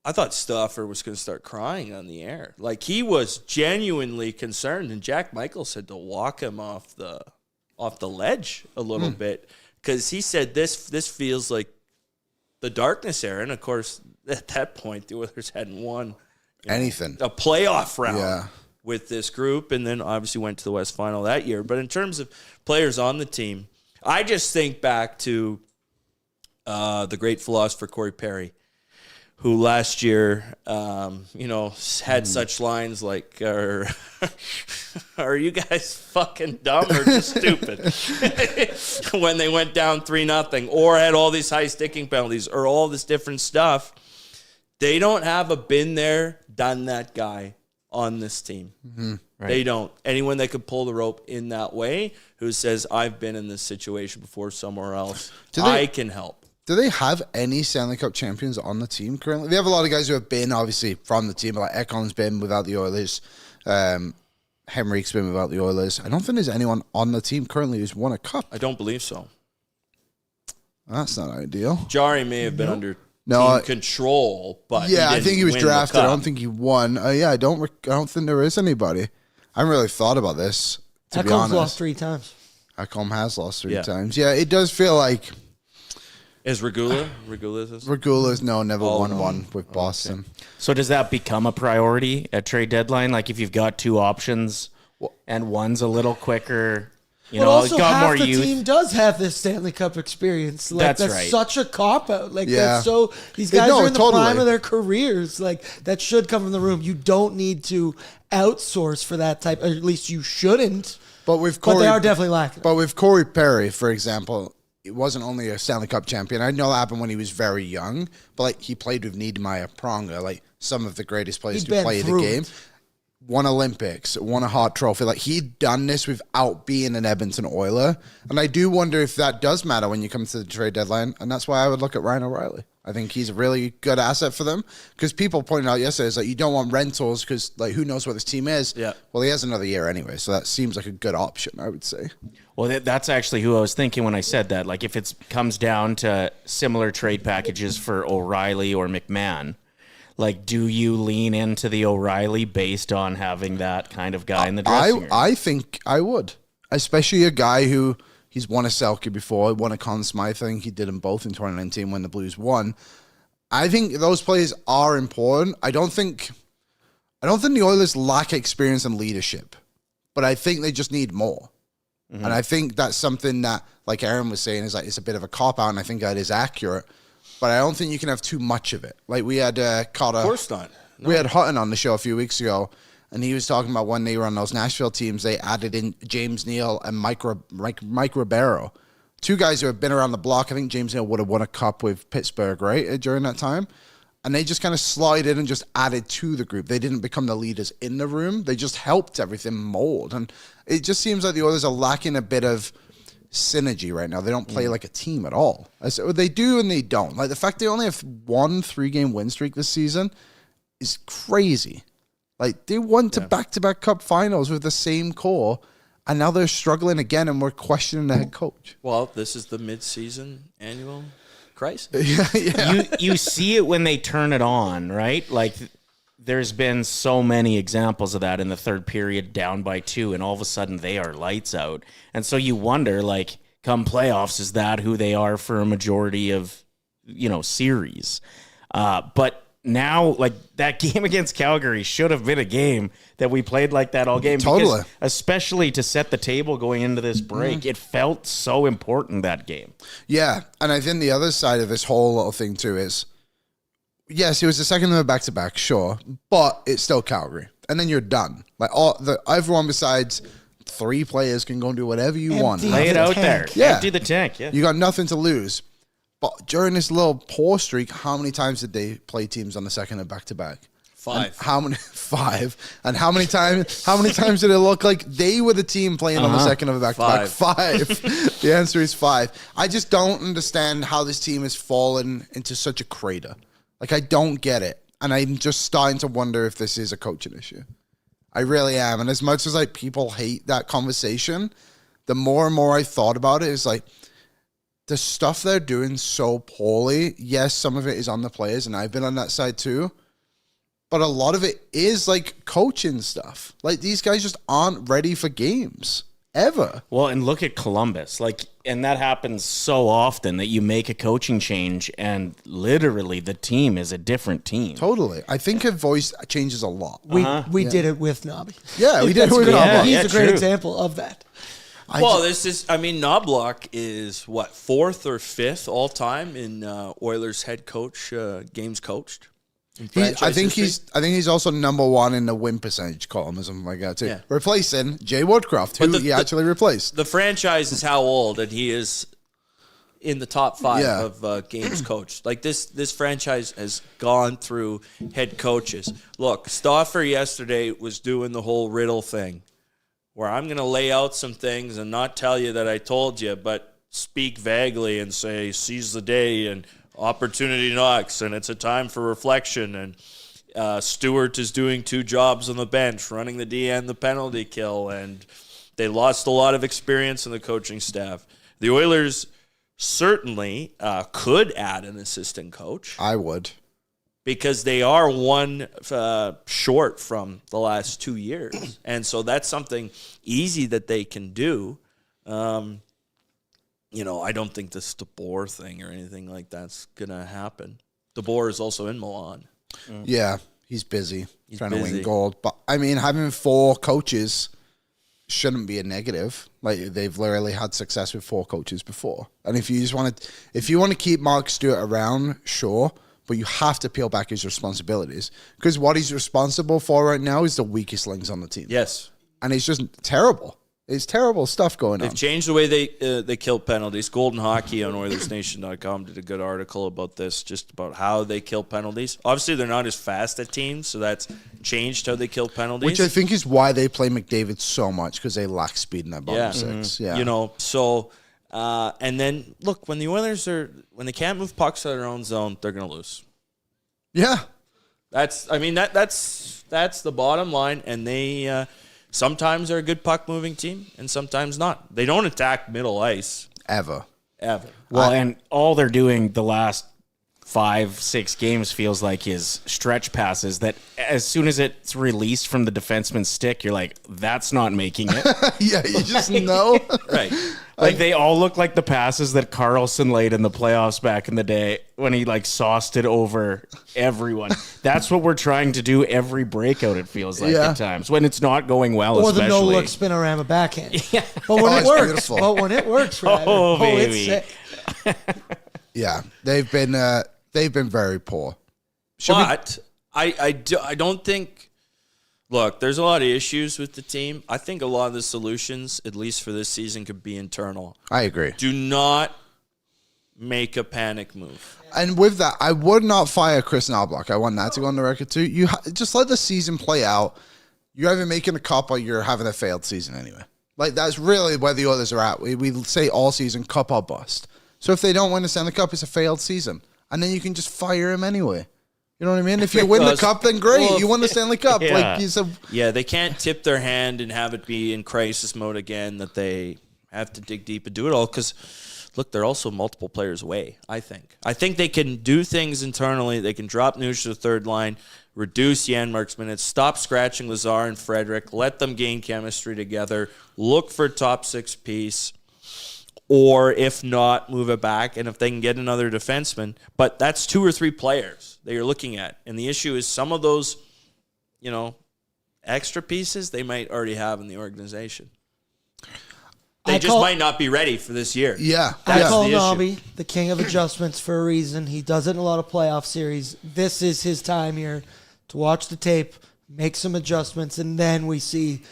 I thought Stuffer was going to start crying on the air. Like, he was genuinely concerned, and Jack Michael said to walk him off the ledge a little bit, because he said this feels like the darkness era. And of course, at that point, the Oilers hadn't won anything, a playoff round with this group, and then obviously went to the West Final that year. But in terms of players on the team, I just think back to the great philosopher Corey Perry, who last year, had such lines like, are you guys fucking dumb or just stupid? When they went down 3-0, or had all these high sticking penalties, or all this different stuff. They don't have a been there, done that guy on this team. Right. They don't. Anyone that could pull the rope in that way, who says, I've been in this situation before somewhere else, I can help. Do they have any Stanley Cup champions on the team currently? They have a lot of guys who have been, obviously, from the team. Like Ekon's been without the Oilers. Henrique's been without the Oilers. I don't think there's anyone on the team currently who's won a cup. I don't believe so. That's not ideal. Jarry may have been under team control, but I think he was drafted. I don't think he won. I don't think there is anybody. I haven't really thought about this, to be honest. Ekon's lost 3 times. Ekholm has lost 3 times. Yeah, it does feel like... Is Regula? Regula's never won one with Boston. Okay. So does that become a priority at trade deadline? Like if you've got 2 options and one's a little quicker, but also got half more the team does have this Stanley Cup experience. Like that's right. Such a cop out. Like that's so these guys are in the prime of their careers. Like that should come from the room. You don't need to outsource for that type, or at least you shouldn't. But they are definitely lacking. But with Corey Perry, for example, it wasn't only a Stanley Cup champion. I know that happened when he was very young, but like he played with Niedermayer, Pronger, like some of the greatest players to play the game. Won Olympics, won a Hart Trophy. Like he'd done this without being an Edmonton Oiler. And I do wonder if that does matter when you come to the trade deadline. And that's why I would look at Ryan O'Reilly. I think he's a really good asset for them because people pointed out yesterday is like you don't want rentals because like who knows what this team is. Yeah. Well, he has another year anyway, so that seems like a good option, I would say. Well, that's actually who I was thinking when I said that. Like if it comes down to similar trade packages for O'Reilly or McMahon, like do you lean into the O'Reilly based on having that kind of guy in the dressing room? I think I would, especially a guy who. He's won a Selke before. He won a Conn Smythe. I think he did them both in 2019 when the Blues won. I think those players are important. I don't think the Oilers lack experience and leadership, but I think they just need more. Mm-hmm. And I think that's something that, like Aaron was saying, is like it's a bit of a cop out, and I think that is accurate. But I don't think you can have too much of it. Like we had Carter. Of course not. No. We had Hutton on the show a few weeks ago. And he was talking about when they were on those Nashville teams, they added in James Neal and Mike Ribeiro. Two guys who have been around the block. I think James Neal would have won a cup with Pittsburgh, right, during that time. And they just kind of slid in and just added to the group. They didn't become the leaders in the room. They just helped everything mold. And it just seems like the Oilers are lacking a bit of synergy right now. They don't play like a team at all. So they do and they don't. Like the fact they only have 1 3-game win streak this season is crazy. Like, they went to back-to-back cup finals with the same core, and now they're struggling again, and we're questioning the head coach. Well, this is the mid-season annual crisis. You see it when they turn it on, right? Like, there's been so many examples of that in the third period, down by 2, and all of a sudden they are lights out. And so you wonder, like, come playoffs, is that who they are for a majority of, series? But now, like, that game against Calgary should have been a game that we played like that all game. Totally. Because especially to set the table going into this break, it felt so important, that game. Yeah, and I think the other side of this whole little thing, too, is, yes, it was the second of a back-to-back, sure, but it's still Calgary. And then you're done. Like, everyone besides 3 players can go and do whatever you want. Lay it out there. Yeah. Empty the tank, yeah. You got nothing to lose. But during this little poor streak, how many times did they play teams on the second of back-to-back? 5. And how many? 5. And how many times? How many times did it look like they were the team playing on the second of a back-to-back? 5. The answer is 5. I just don't understand how this team has fallen into such a crater. Like, I don't get it, and I'm just starting to wonder if this is a coaching issue. I really am. And as much as like people hate that conversation, the more and more I thought about it, is like, the stuff they're doing so poorly, yes, some of it is on the players, and I've been on that side too, but a lot of it is like coaching stuff. Like, these guys just aren't ready for games, ever. Well, and look at Columbus. Like, and that happens so often that you make a coaching change, and literally the team is a different team. Totally. I think a voice changes a lot. We did it with Nobby. Yeah, we did it with Nobby. He's a great example of that. Knoblauch is what, 4th or 5th all time in Oilers head coach games coached. I think he's also number 1 in the win percentage column or something like that too. Yeah. Replacing Jay Woodcroft, who he actually replaced. The franchise is how old, and he is in the top 5 of games coached. Like this franchise has gone through head coaches. Look, Stauffer yesterday was doing the whole riddle thing, where I'm going to lay out some things and not tell you that I told you, but speak vaguely and say, seize the day and opportunity knocks and it's a time for reflection. And Stewart is doing 2 jobs on the bench, running the D and the penalty kill, and they lost a lot of experience in the coaching staff. The Oilers certainly could add an assistant coach. I would. Because they are 1 short from the last 2 years. And so that's something easy that they can do. I don't think this DeBoer thing or anything like that's going to happen. DeBoer is also in Milan. Yeah, he's busy trying to win gold. But, I mean, having 4 coaches shouldn't be a negative. Like, they've literally had success with 4 coaches before. And if you want to keep Mark Stewart around, sure. But you have to peel back his responsibilities. Because what he's responsible for right now is the weakest links on the team. Yes. And it's just terrible. It's terrible stuff going on. They've changed the way they kill penalties. Golden Hockey on Oilersnation.com did a good article about this, just about how they kill penalties. Obviously, they're not as fast at teams, so that's changed how they kill penalties. Which I think is why they play McDavid so much, because they lack speed in that bottom six. Yeah. And then, look, when the Oilers when they can't move pucks out of their own zone, they're going to lose. Yeah. That's the bottom line, and they... sometimes they're a good puck-moving team, and sometimes not. They don't attack middle ice. Ever. Well, and all they're doing the last 5-6 games feels like is stretch passes that as soon as it's released from the defenseman's stick, you're like, that's not making it. Yeah, you just know. Right. Like, they all look like the passes that Carlson laid in the playoffs back in the day when he, sauced it over everyone. That's what we're trying to do every breakout, it feels like, at times, when it's not going well, or especially. the no-look spinorama backhand. Yeah. But when it works, beautiful. Oh, baby. It's sick. Yeah, they've been very poor. I don't think... Look, there's a lot of issues with the team. I think a lot of the solutions, at least for this season, could be internal. I agree. Do not make a panic move. And with that, I would not fire Chris Knoblauch. I want that to go on the record too. You just let the season play out. You're either making a cup or you're having a failed season anyway. That's really where the others are at. We say all season, cup or bust. So if they don't win the Stanley Cup, it's a failed season. And then you can just fire him anyway. You know what I mean? If you win the cup, then great. You won the Stanley Cup. Yeah. They can't tip their hand and have it be in crisis mode again, that they have to dig deep and do it all. Because, look, they're also multiple players away, I think. I think they can do things internally. They can drop Nuge to the third line, reduce Janmark's minutes, stop scratching Lazar and Frederic, let them gain chemistry together, look for top six piece. Or if not, move it back. And if they can get another defenseman, but that's 2 or 3 players that you're looking at. And the issue is some of those, extra pieces they might already have in the organization. They might not be ready for this year. Yeah. I call Nobby the king of adjustments for a reason. He does it in a lot of playoff series. This is his time here to watch the tape, make some adjustments, and then we see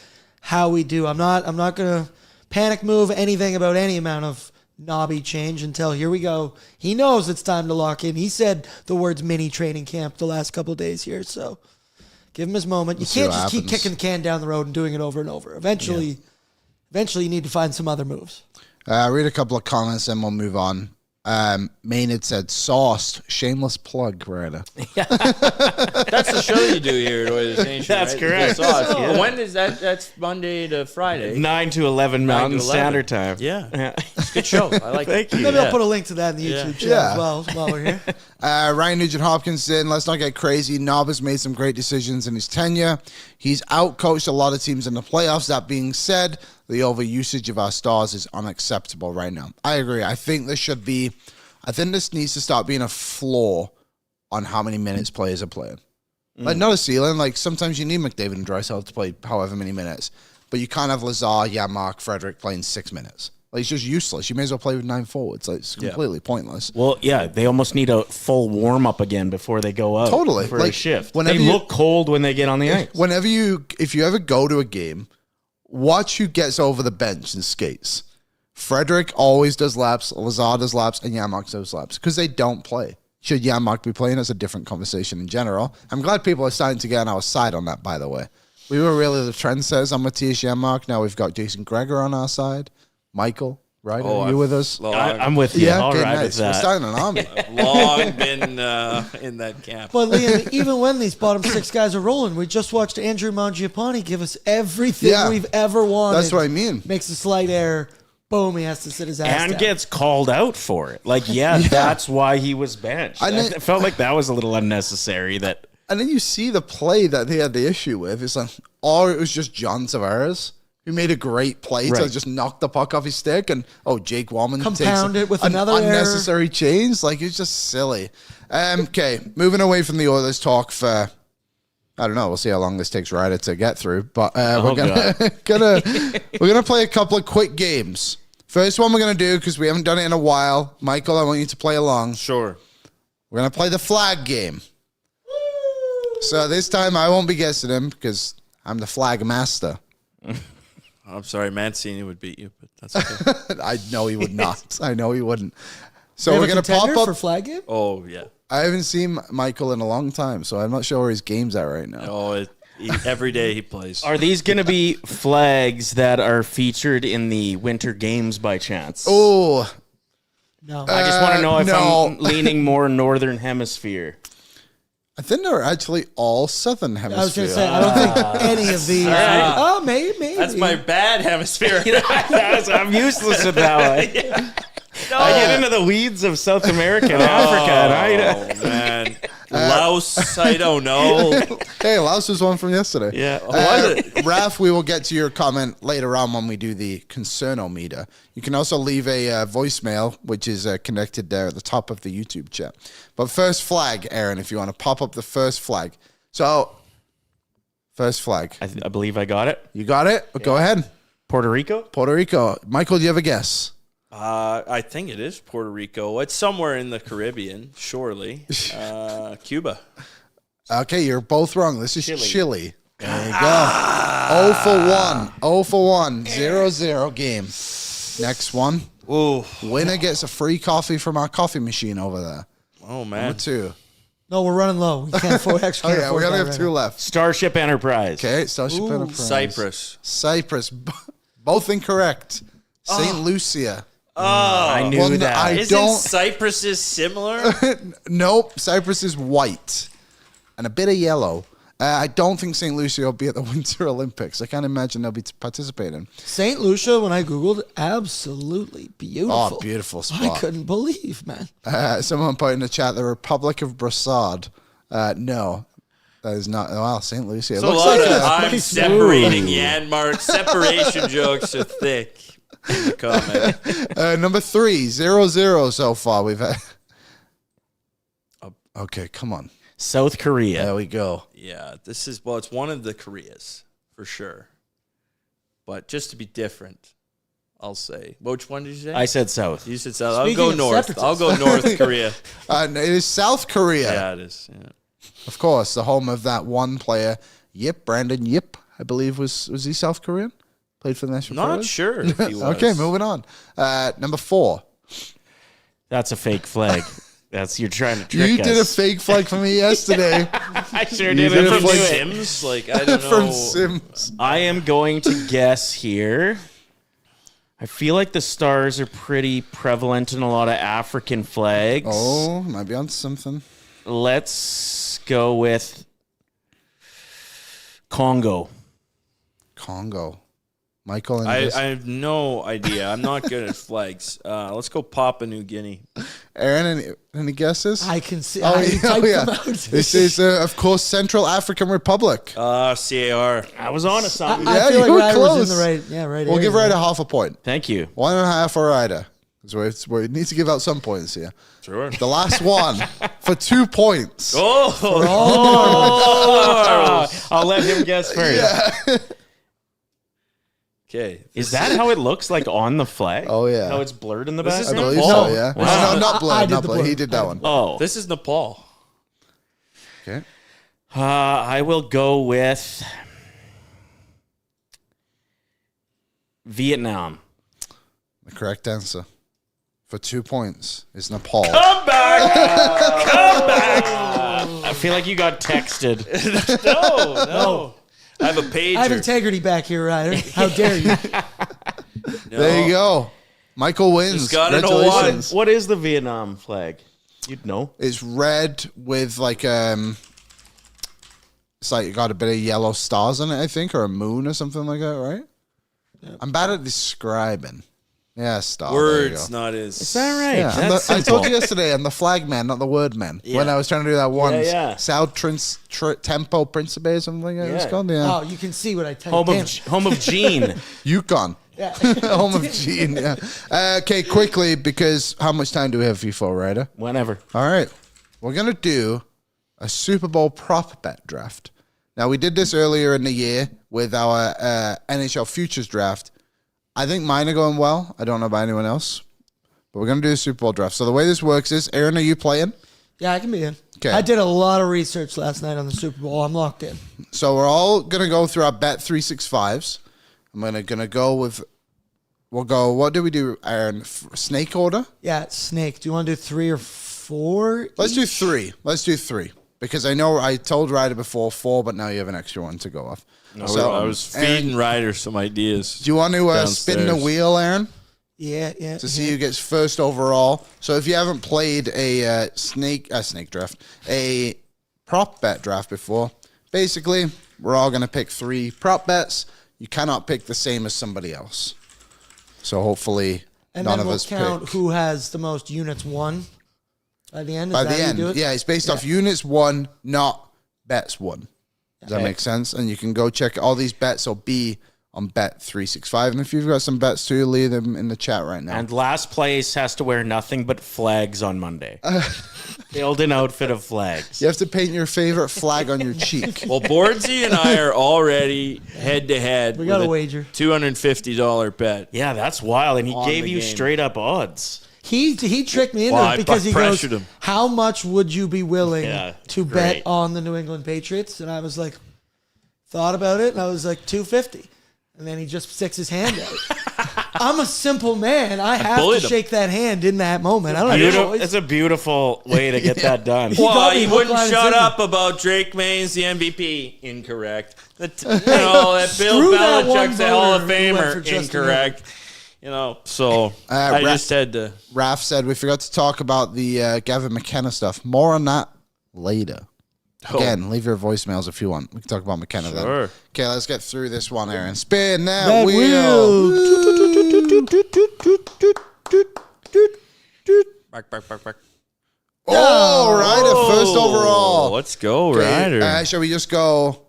how we do. I'm not going to panic move anything about any amount of Nobby change until here we go. He knows it's time to lock in. He said the words mini training camp the last couple of days here, so give him his moment. You can't just keep kicking the can down the road and doing it over and over. Eventually you need to find some other moves. Read a couple of comments and we'll move on. Maynard said, sauced. Shameless plug, Ryder. Yeah. That's the show you do here at Oilersnation. That's correct. Yeah. When is that? That's Monday to Friday. 9 to 11 Mountain Standard Time. Yeah. It's a good show. I like it. Thank you. Maybe I'll put a link to that in the YouTube channel as well while we're here. Ryan Nugent-Hopkins said, let's not get crazy. Nob has made some great decisions in his tenure. He's outcoached a lot of teams in the playoffs. That being said, the overusage of our stars is unacceptable right now. I agree. I think this needs to start being a floor on how many minutes players are playing. Not a ceiling. Sometimes you need McDavid and Draisaitl to play however many minutes, but you can't have Lazar, Janmark, Frederic playing 6 minutes. It's just useless. You may as well play with 9 forwards. It's completely pointless. Well, yeah, they almost need a full warm-up again before they go out. Totally. For a shift. They look cold when they get on the ice. If you ever go to a game, watch who gets over the bench and skates. Frederic always does laps, Lazar does laps, and Janmark does laps because they don't play. Should Janmark be playing? That's a different conversation in general. I'm glad people are starting to get on our side on that, by the way. We were really the trendsetters on Matthias Janmark. Now we've got Jason Gregor on our side. Michael, right? Are you with us? I'm with you. All right, nice. We're starting an army. I've long been in that camp. But Liam, even when these bottom 6 guys are rolling, we just watched Andrew Mangiapane give us everything we've ever wanted. That's what I mean. Makes a slight error. Boom, he has to sit his ass down. And gets called out for it. That's why he was benched. I felt like that was a little unnecessary. And then you see the play that they had the issue with. It's it was just John Tavares who made a great play to just knock the puck off his stick. And, Jake Wallman compound takes it with another unnecessary change. It's just silly. Okay, moving away from the Oilers talk for... I don't know. We'll see how long this takes Ryder to get through. But we're gonna play a couple of quick games. First one we're going to do, because we haven't done it in a while. Michael, I want you to play along. Sure. We're going to play the flag game. So this time I won't be guessing him because I'm the flag master. I'm sorry, Mancini would beat you, but that's okay. I know he would not. I know he wouldn't. So We have we're a going to pop contender up. for flag game. Oh, yeah. I haven't seen Michael in a long time, so I'm not sure where his game's at right now. Oh, every day he plays. Are these going to be flags that are featured in the Winter Games by chance? Oh, No, I just want to know if no. I'm leaning more Northern Hemisphere. I think they're actually all Southern Hemisphere. I was going to say I don't think any of these. Oh, maybe. That's my bad hemisphere. I'm useless at that one. I get into the weeds of South America and Africa. And Oh, man. Laos, I don't know. Hey, Laos was one from yesterday. Yeah. Was it? Raph, we will get to your comment later on when we do the Concernometer. You can also leave a voicemail, which is connected there at the top of the YouTube chat. But first flag, Aaron, if you want to pop up the first flag. So, first flag. I believe I got it. You got it? Go ahead. Puerto Rico? Puerto Rico. Michael, do you have a guess? I think it is Puerto Rico. It's somewhere in the Caribbean, surely. Cuba. Okay, you're both wrong. This is Chile. There you go. 0 for 1. 0 for 1. 0-0 game. Next one. Ooh. Winner gets a free coffee from our coffee machine over there. Oh, man. Number 2. No, we're running low. We can't afford extra. Oh, yeah, we only have 2 left. Starship Enterprise. Okay, Starship Enterprise. Cyprus. Cyprus. Both incorrect. St. Lucia. I knew that. Isn't Cyprus similar? Nope. Cyprus is white and a bit of yellow. I don't think St. Lucia will be at the Winter Olympics. I can't imagine they'll be participating. St. Lucia, when I Googled, absolutely beautiful. Oh, beautiful spot. I couldn't believe, man. Someone put in the chat, the Republic of Brassard. No, that is not. Well, St. Lucia. It So a looks lot like of a I'm separating Yanmark. Separation jokes are thick in the comment. number 3, 0-0 so far. We've had. Okay, come on. South Korea. There we go. Yeah, this is, well, it's one of the Koreas, for sure. But just to be different, I'll say. Which one did you say? I said South. You said South. Speaking I'll go of North. separatists. I'll go North Korea. It is South Korea. Yeah, it is. Yeah. Of course, the home of that one player, Brandon Yip, I believe was he South Korean? Played for the national Not forward? sure if he was. Okay, moving on. Number 4. That's a fake flag. You're trying to trick You us. did a fake flag for me yesterday. I sure You did. did I a from fake- Sims? Like, I don't know. From Sims. I am going to guess here. I feel like the stars are pretty prevalent in a lot of African flags. Oh, might be on something. Let's go with Congo. Congo. Michael and I his- have no idea. I'm not good at flags. Let's go Papua New Guinea. Aaron, any guesses? I can see. Oh, I yeah, typed oh, yeah. them out. This is, of course, Central African Republic. CAR. I was on to something. Yeah, I feel you like were Ryder was close. in the right. Yeah, right. We'll area give there. Ryder half a point. Thank you. 1.5 for Ryder. We need to give out some points here. Sure. The last one for 2 points. Oh, I'll let him guess first. okay. Is that how it looks like on the flag? Oh, yeah. How it's blurred in the This is I background? believe Nepal. so, yeah. Wow. No, not I Blur. did Not the Blur. blur. He did that one. Oh. This is Nepal. Okay. I will go with Vietnam. The correct answer for 2 points is Nepal. Come back! Come back! I feel like you got texted. No. I have a pager. I have integrity back here, Ryder. How dare you? No. There you go. Michael wins. Just got an Congratulations. What is the Vietnam flag? You'd know. It's red with like it's like got a bit of yellow stars on it, I think, or a moon or something like that, right? I'm bad at describing. Yeah, star. there you Words, go. not his. Is that right? Yeah, That's I told simple. you yesterday, I'm the flag man, not the word man. Yeah. When I was trying to do that one, yeah. South Tempo Principe or something like that. It's Yeah. called, yeah. Oh, you can see what I typed. Home of Gene. Yukon. Yeah. Home of Gene, yeah. Okay, quickly, because how much time do we have for you for, Ryder? Whenever. All right. We're going to do a Super Bowl prop bet draft. Now, we did this earlier in the year with our NHL Futures draft. I think mine are going well. I don't know about anyone else. But we're going to do a Super Bowl draft. So the way this works is, Aaron, are you playing? Yeah, I can be in. Okay. I did a lot of research last night on the Super Bowl. I'm locked in. So we're all going to go through our Bet 365s. I'm gonna go with. We'll go. What do we do, Aaron? Snake order? Yeah, snake. Do you want to do 3 or 4? Let's do 3. Let's do 3 because I know I told Ryder before 4, but now you have an extra one to go off. No, so I was feeding Ryder some ideas. Do you want to spin the wheel, Aaron? Yeah. To see who gets first overall. So if you haven't played a snake draft, a prop bet draft before, basically we're all gonna pick 3 prop bets. You cannot pick the same as somebody else. So hopefully none of us count pick. Who has the most units won by the end. By the end, yeah, it's based off units won, not bets won. Does that make sense? And you can go check all these bets will be on Bet365. And if you've got some bets too, leave them in the chat right now. And last place has to wear nothing but flags on Monday. Build an outfit of flags. You have to paint your favorite flag on your cheek. Well, Bordzy and I are already head-to-head. We got a wager. $250 bet. Yeah, that's wild. And he gave you straight up odds. He tricked me into it because he goes, him. how much would you be willing to bet on the New England Patriots? And I was like, thought about it, and I was like, $250. And then he just sticks his hand out. I'm a simple man. I have to shake that hand in that moment. I don't know. It's a beautiful way to get that done. Well, he wouldn't shut up about Drake Mayne's the MVP. Incorrect. That Bill Belichick's a Hall of Famer. Incorrect. So I just had to. Raph said we forgot to talk about the Gavin McKenna stuff. More on that later. Again, leave your voicemails if you want. We can talk about McKenna then. Okay, let's get through this one, Aaron. Spin that wheel. Back. Oh, Ryder, first overall. Let's go, Ryder. Shall we just go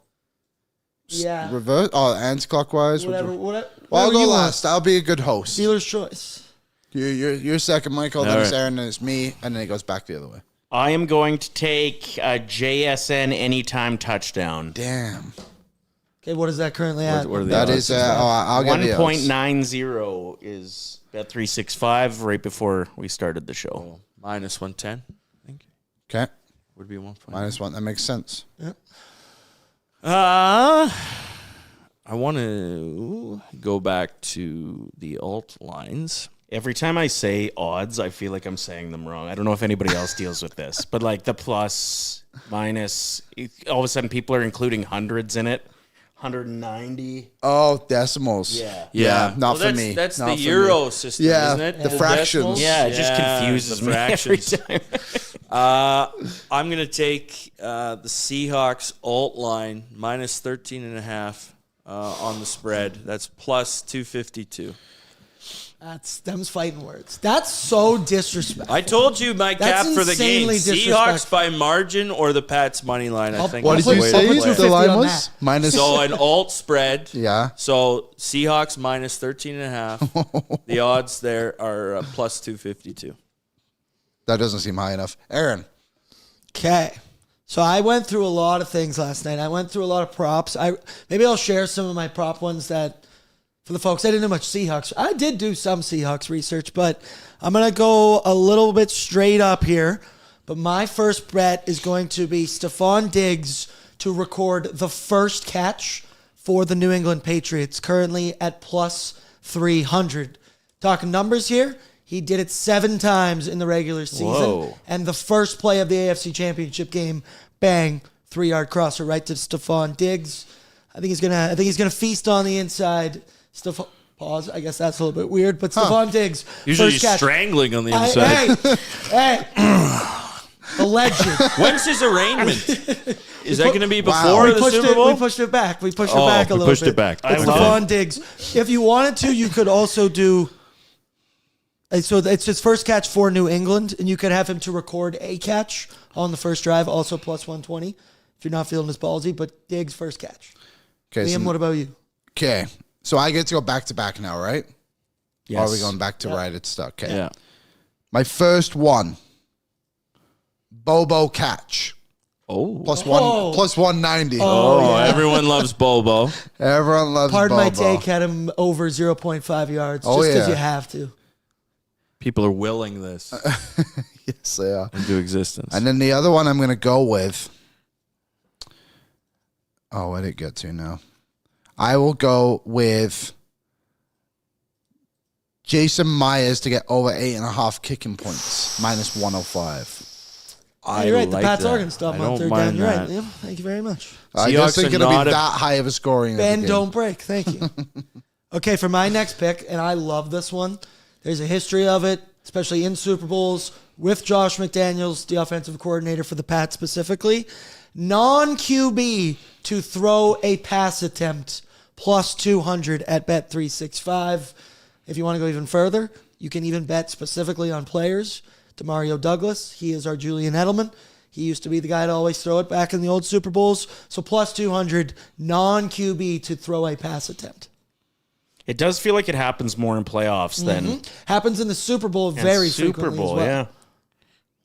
reverse? Oh, anti-clockwise? Whatever well, I'll go last. I'll be a good host. Dealer's choice. You're second, Michael, then it's Aaron, then it's me, and then it goes back the other way. I am going to take a JSN anytime touchdown. Damn. Okay, what is that currently at? What are the that odds? is, I'll give you 1.90 is Bet365 right before we started the show. Minus 110, I think. Okay. Would be 1. Minus 1. That makes sense. Yeah. I want to go back to the alt lines. Every time I say odds, I feel like I'm saying them wrong. I don't know if anybody else deals with this, but like the plus, minus, all of a sudden people are including hundreds in it. 190. Oh, decimals. Yeah. Not for me. That's not the Euro system, isn't it? The fractions. Yeah, it just confuses me every time. I'm going to take the Seahawks alt line minus 13.5 on the spread. That's plus 252. That's them's fighting words. That's so disrespectful. I told you my cap for the game. Seahawks by margin or the Pats money line, I think. What did you say the line was? Minus. So an alt spread. Yeah. So Seahawks minus 13.5. The odds there are plus 252. That doesn't seem high enough. Aaron. Okay. So I went through a lot of things last night. I went through a lot of props. Maybe I'll share some of my prop ones that, for the folks, I didn't do much Seahawks. I did do some Seahawks research, but I'm going to go a little bit straight up here. But my first bet is going to be Stephon Diggs to record the first catch for the New England Patriots, currently at plus 300. Talking numbers here, he did it 7 times in the regular season. Whoa. And the first play of the AFC Championship game, bang, 3-yard crosser right to Stephon Diggs. I think he's gonna feast on the inside. Pause. I guess that's a little bit weird, but Stephon Diggs. Usually first catch. strangling on the inside. Hey. The legend. When's his arraignment? Is that going to be before the Super Bowl? We pushed it back. We pushed it back a little bit. Pushed it back. But Stephon Diggs. If you wanted to, you could also do. So it's his first catch for New England, and you could have him to record a catch on the first drive, also plus 120. If you're not feeling this ballsy, but Diggs first catch. Okay, Liam, what about you? Okay. So I get to go back to back now, right? Yes. Or are we going back to right at stuck? Okay. Yeah. My first one. Bobo catch. Oh. Plus 190. Oh, everyone loves Bobo. Everyone loves Pardon Bobo. my take, had him over 0.5 yards, Oh, just because yeah. you have to. People are willing this Yes, they are. into existence. And then the other one I'm going to go with. Oh, where did it get to now? I will go with Jason Myers to get over 8.5 kicking points, minus 105. You're right. The Pats that. are going to stop I on don't third down. mind You're right, that. Liam. Thank you very much. I just think Seahawks it'll are be not that high of a scoring. Ben, don't break. Thank you. Okay, for my next pick, and I love this one. There's a history of it, especially in Super Bowls, with Josh McDaniels, the offensive coordinator for the Pats specifically. Non-QB to throw a pass attempt, plus 200 at Bet365. If you want to go even further, you can even bet specifically on players. Demario Douglas, he is our Julian Edelman. He used to be the guy to always throw it back in the old Super Bowls. So plus 200 non-QB to throw a pass attempt. It does feel like it happens more in playoffs than happens in the Super Bowl very frequently as well. Yeah.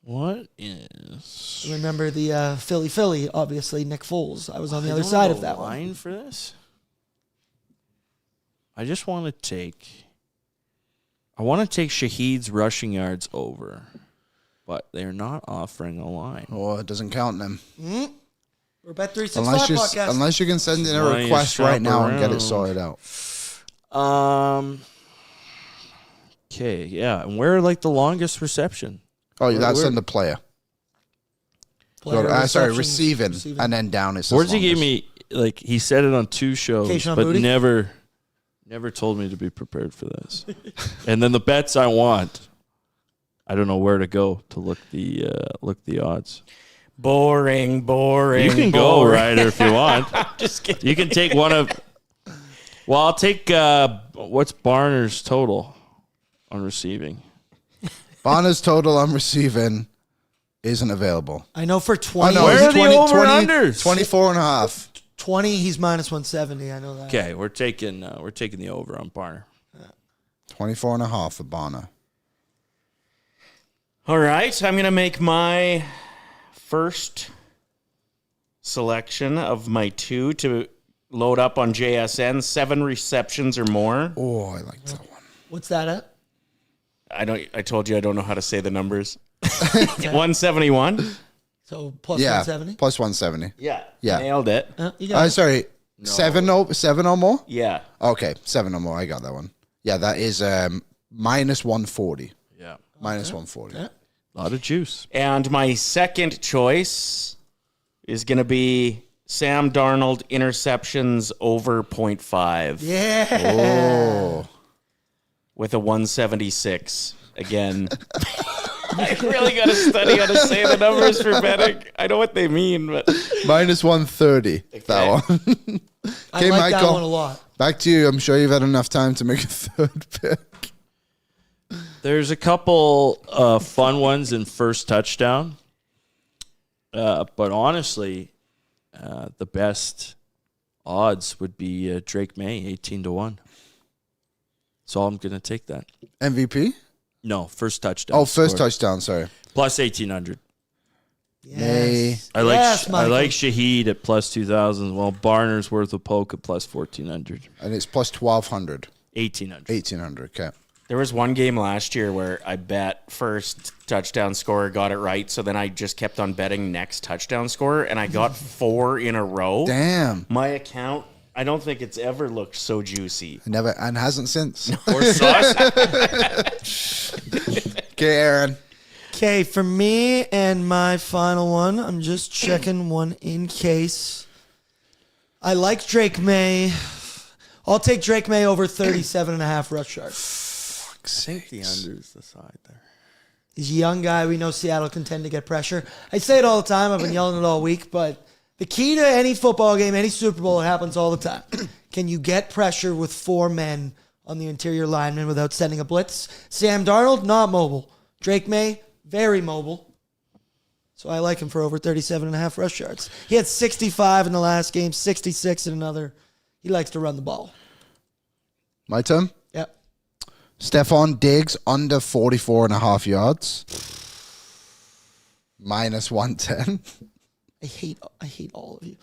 What is... Remember the Philly, obviously, Nick Foles. I was on the other side of that line one. for this? I just want to take... I want to take Shaheed's rushing yards over, but they're not offering a line. Oh, it doesn't count them. We're Bet365 podcast. Unless you can send in a Why you request shop right now and get it around? sorted out. Okay, yeah. And where the longest reception? Oh, that's where- in the player. Player Sorry, receptions, receiving, and then down is. Bordzy gave me he said it on 2 shows, Keishon but Boutte? never told me to be prepared for this. And then the bets I want, I don't know where to go to look the odds. Boring. You can go, Ryder, if you want. Just kidding. You can take one of. Well, I'll take what's Barner's total on receiving. Bonner's total on receiving isn't available. I know for 20, Oh, no, Where it's are the over-unders? 24.5. 20, he's minus 170. I know that. Okay, we're taking the over on Barner. 24.5 for Bonner. All right, I'm going to make my first selection of my 2 to load up on JSN, 7 receptions or more. Oh, I like that one. What's that at? I told you I don't know how to say the numbers. 171. So plus Yeah, 170? plus 170. Yeah. Yeah. Nailed it. You got it. Sorry, 7 or more? Yeah. Okay, 7 or more. I got that one. Yeah, that is minus 140. Yeah, Minus 140. Yeah. a lot of juice. And my second choice is going to be Sam Darnold interceptions over 0.5 Yeah. Oh. with a 176. Again, I really got to study how to say the numbers for betting. I know what they mean, but Minus 130. That one. I Okay, like that Michael. one a lot. Back to you. I'm sure you've had enough time to make a third pick. There's a couple fun ones in first touchdown. But honestly, the best odds would be Drake May, 18-1. So I'm going to take that. MVP? No, first touchdown. Oh, first scored. touchdown. Sorry. Plus 1,800. Yes. I like Yes, I Michael. like Shaheed at plus 2,000. Well, Barner's worth of poke at plus 1,400. And it's plus 1,200. 1,800. 1,800. Okay. there was one game last year where I bet first touchdown scorer, got it right, so then I just kept on betting next touchdown scorer, and I got 4 in a row. Damn. My account, I don't think it's ever looked so juicy. Never, and hasn't since. Or sauce. Okay, Aaron. Okay, for me and my final one, I'm just checking one in case. I like Drake May. I'll take Drake May over 37.5 rush yards. I think the under is the side there. He's a young guy. We know Seattle can tend to get pressure. I say it all the time. I've been yelling it all week, but the key to any football game, any Super Bowl, it happens all the time. Can you get pressure with 4 men on the interior lineman without sending a blitz? Sam Darnold, not mobile. Drake May, very mobile. So I like him for over 37.5 rush yards. He had 65 in the last game, 66 in another. He likes to run the ball. My turn. Yep. Stephon Diggs under 44.5 yards. Minus 110. I hate all of you.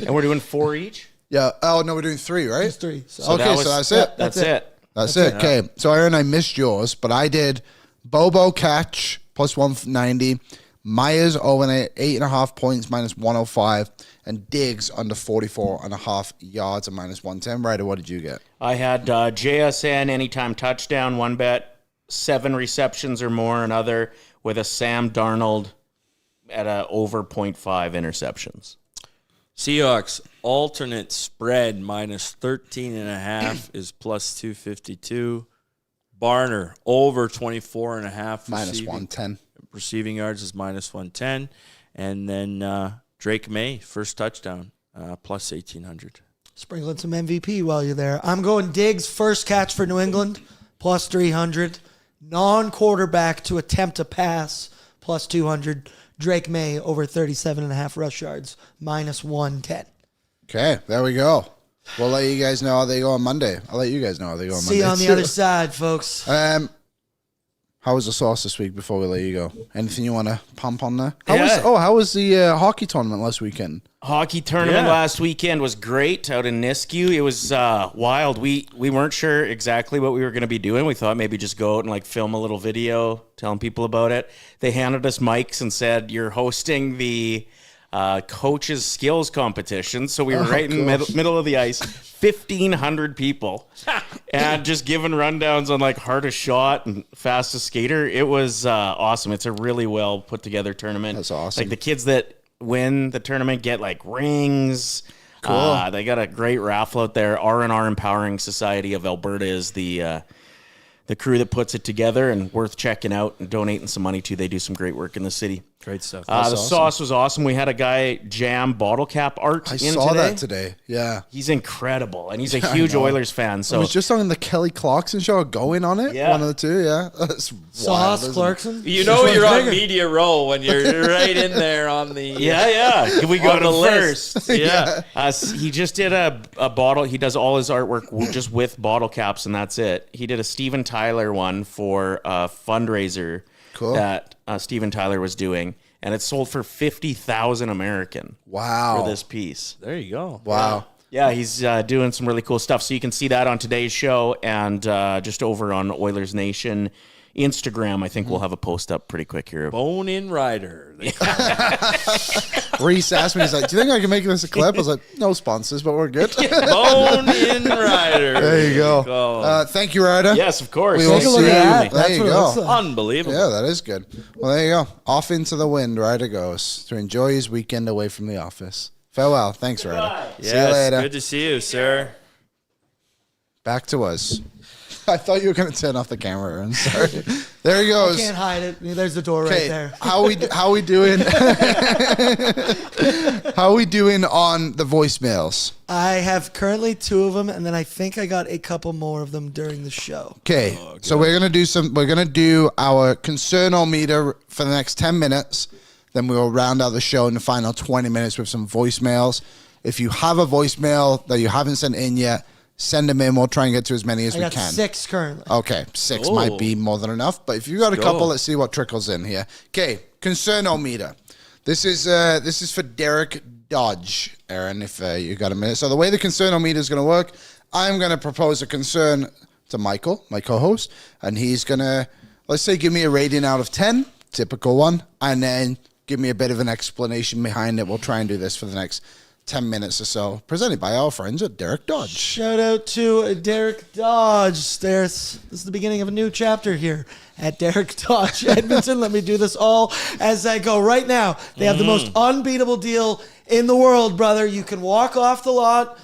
And we're doing 4 each? Yeah. Oh, no, we're doing 3, right? It's 3. So Okay, so that's it. That's it. That's it. Okay. So, Aaron, I missed yours, but I did Bobo catch plus 190, Myers over 8.5 points, minus 105. And Diggs under 44.5 yards and minus 110. Ryder, what did you get? I had JSN anytime touchdown, one bet, 7 receptions or more, another with a Sam Darnold at over 0.5 interceptions. Seahawks alternate spread minus 13.5 is plus 252. Barner over 24.5 minus 110. Receiving yards is minus 110. And then Drake May, first touchdown, plus 1,800. Sprinkling some MVP while you're there. I'm going Diggs, first catch for New England, plus 300. Non-quarterback to attempt a pass, plus 200. Drake May over 37.5 rush yards, minus 110. Okay, there we go. We'll let you guys know how they go on Monday. I'll let you guys know how they go on Monday. See you on the other side, folks. How was the sauce this week before we let you go? Anything you want to pump on there? Yeah. How was the hockey tournament last weekend? Hockey tournament last weekend was great out in Nisku. It was wild. We weren't sure exactly what we were going to be doing. We thought maybe just go out and like film a little video telling people about it. They handed us mics and said, you're hosting the coaches skills competition. So we were right in the middle of the ice, 1,500 people, and just giving rundowns on like hardest shot and fastest skater. It was awesome. It's a really well put together tournament. That's awesome. Like the kids that win the tournament get like rings. Cool. They got a great raffle out there. R&R Empowering Society of Alberta is the crew that puts it together, and worth checking out and donating some money to. They do some great work in the city. Great stuff. The sauce was awesome. We had a guy jam bottle cap art I in saw today. that today. Yeah. He's incredible, and he's a huge Oilers fan. I So was just on the Kelly Clarkson show, going on it. Yeah. One of the two, yeah. That's wild, Sauce, isn't it? Clarkson. You know you're on media roll when you're right in there on the yeah. Can we go on to the list? list. Yeah. He just did a bottle. He does all his artwork just with bottle caps, and that's it. He did a Steven Tyler one for a fundraiser that Steven Tyler was doing, and it sold for $50,000 American. Wow. For this piece. There you go. Wow. Yeah, he's doing some really cool stuff. So you can see that on today's show, and just over on Oilers Nation Instagram. I think we'll have a post up pretty quick here. Bone in Ryder. Reese asked me, he's like, do you think I can make this a clip? I was like, no sponsors, but we're good. Bone in Ryder. There you go. Thank you, Ryder. Yes, of course. We will Take a look see at you. that. There That's you what it go. looks like. Unbelievable. Yeah, that is good. Well, there you go. Off into the wind, Ryder goes to enjoy his weekend away from the office. Farewell. Thanks, Ryder. Yes, See you later. good to see you, sir. Back to us. I thought you were going to turn off the camera. I'm sorry. There he goes. Can't hide it. There's the door right Okay, there. how we doing? How we doing on the voicemails? I have currently 2 of them, and then I think I got a couple more of them during the show. Okay, so we're gonna do our concern-o-meter for the next 10 minutes. Then we will round out the show in the final 20 minutes with some voicemails. If you have a voicemail that you haven't sent in yet, send them in. We'll try and get to as many as I we got can. 6 currently. Okay, 6 might be more than enough, but if you got a couple, let's see what trickles in here. Okay, concern-o-meter. This is for Derek Dodge, Aaron, if you got a minute. So the way the concern-o-meter is going to work, I'm going to propose a concern to Michael, my co-host, and he's going to, let's say, give me a rating out of 10, typical one, and then give me a bit of an explanation behind it. We'll try and do this for the next 10 minutes or so. Presented by our friends at Derek Dodge. Shout out to Derek Dodge. This is the beginning of a new chapter here at Derek Dodge Edmonton. Let me do this all as I go. Right now, they have the most unbeatable deal in the world, brother. You can walk off the lot,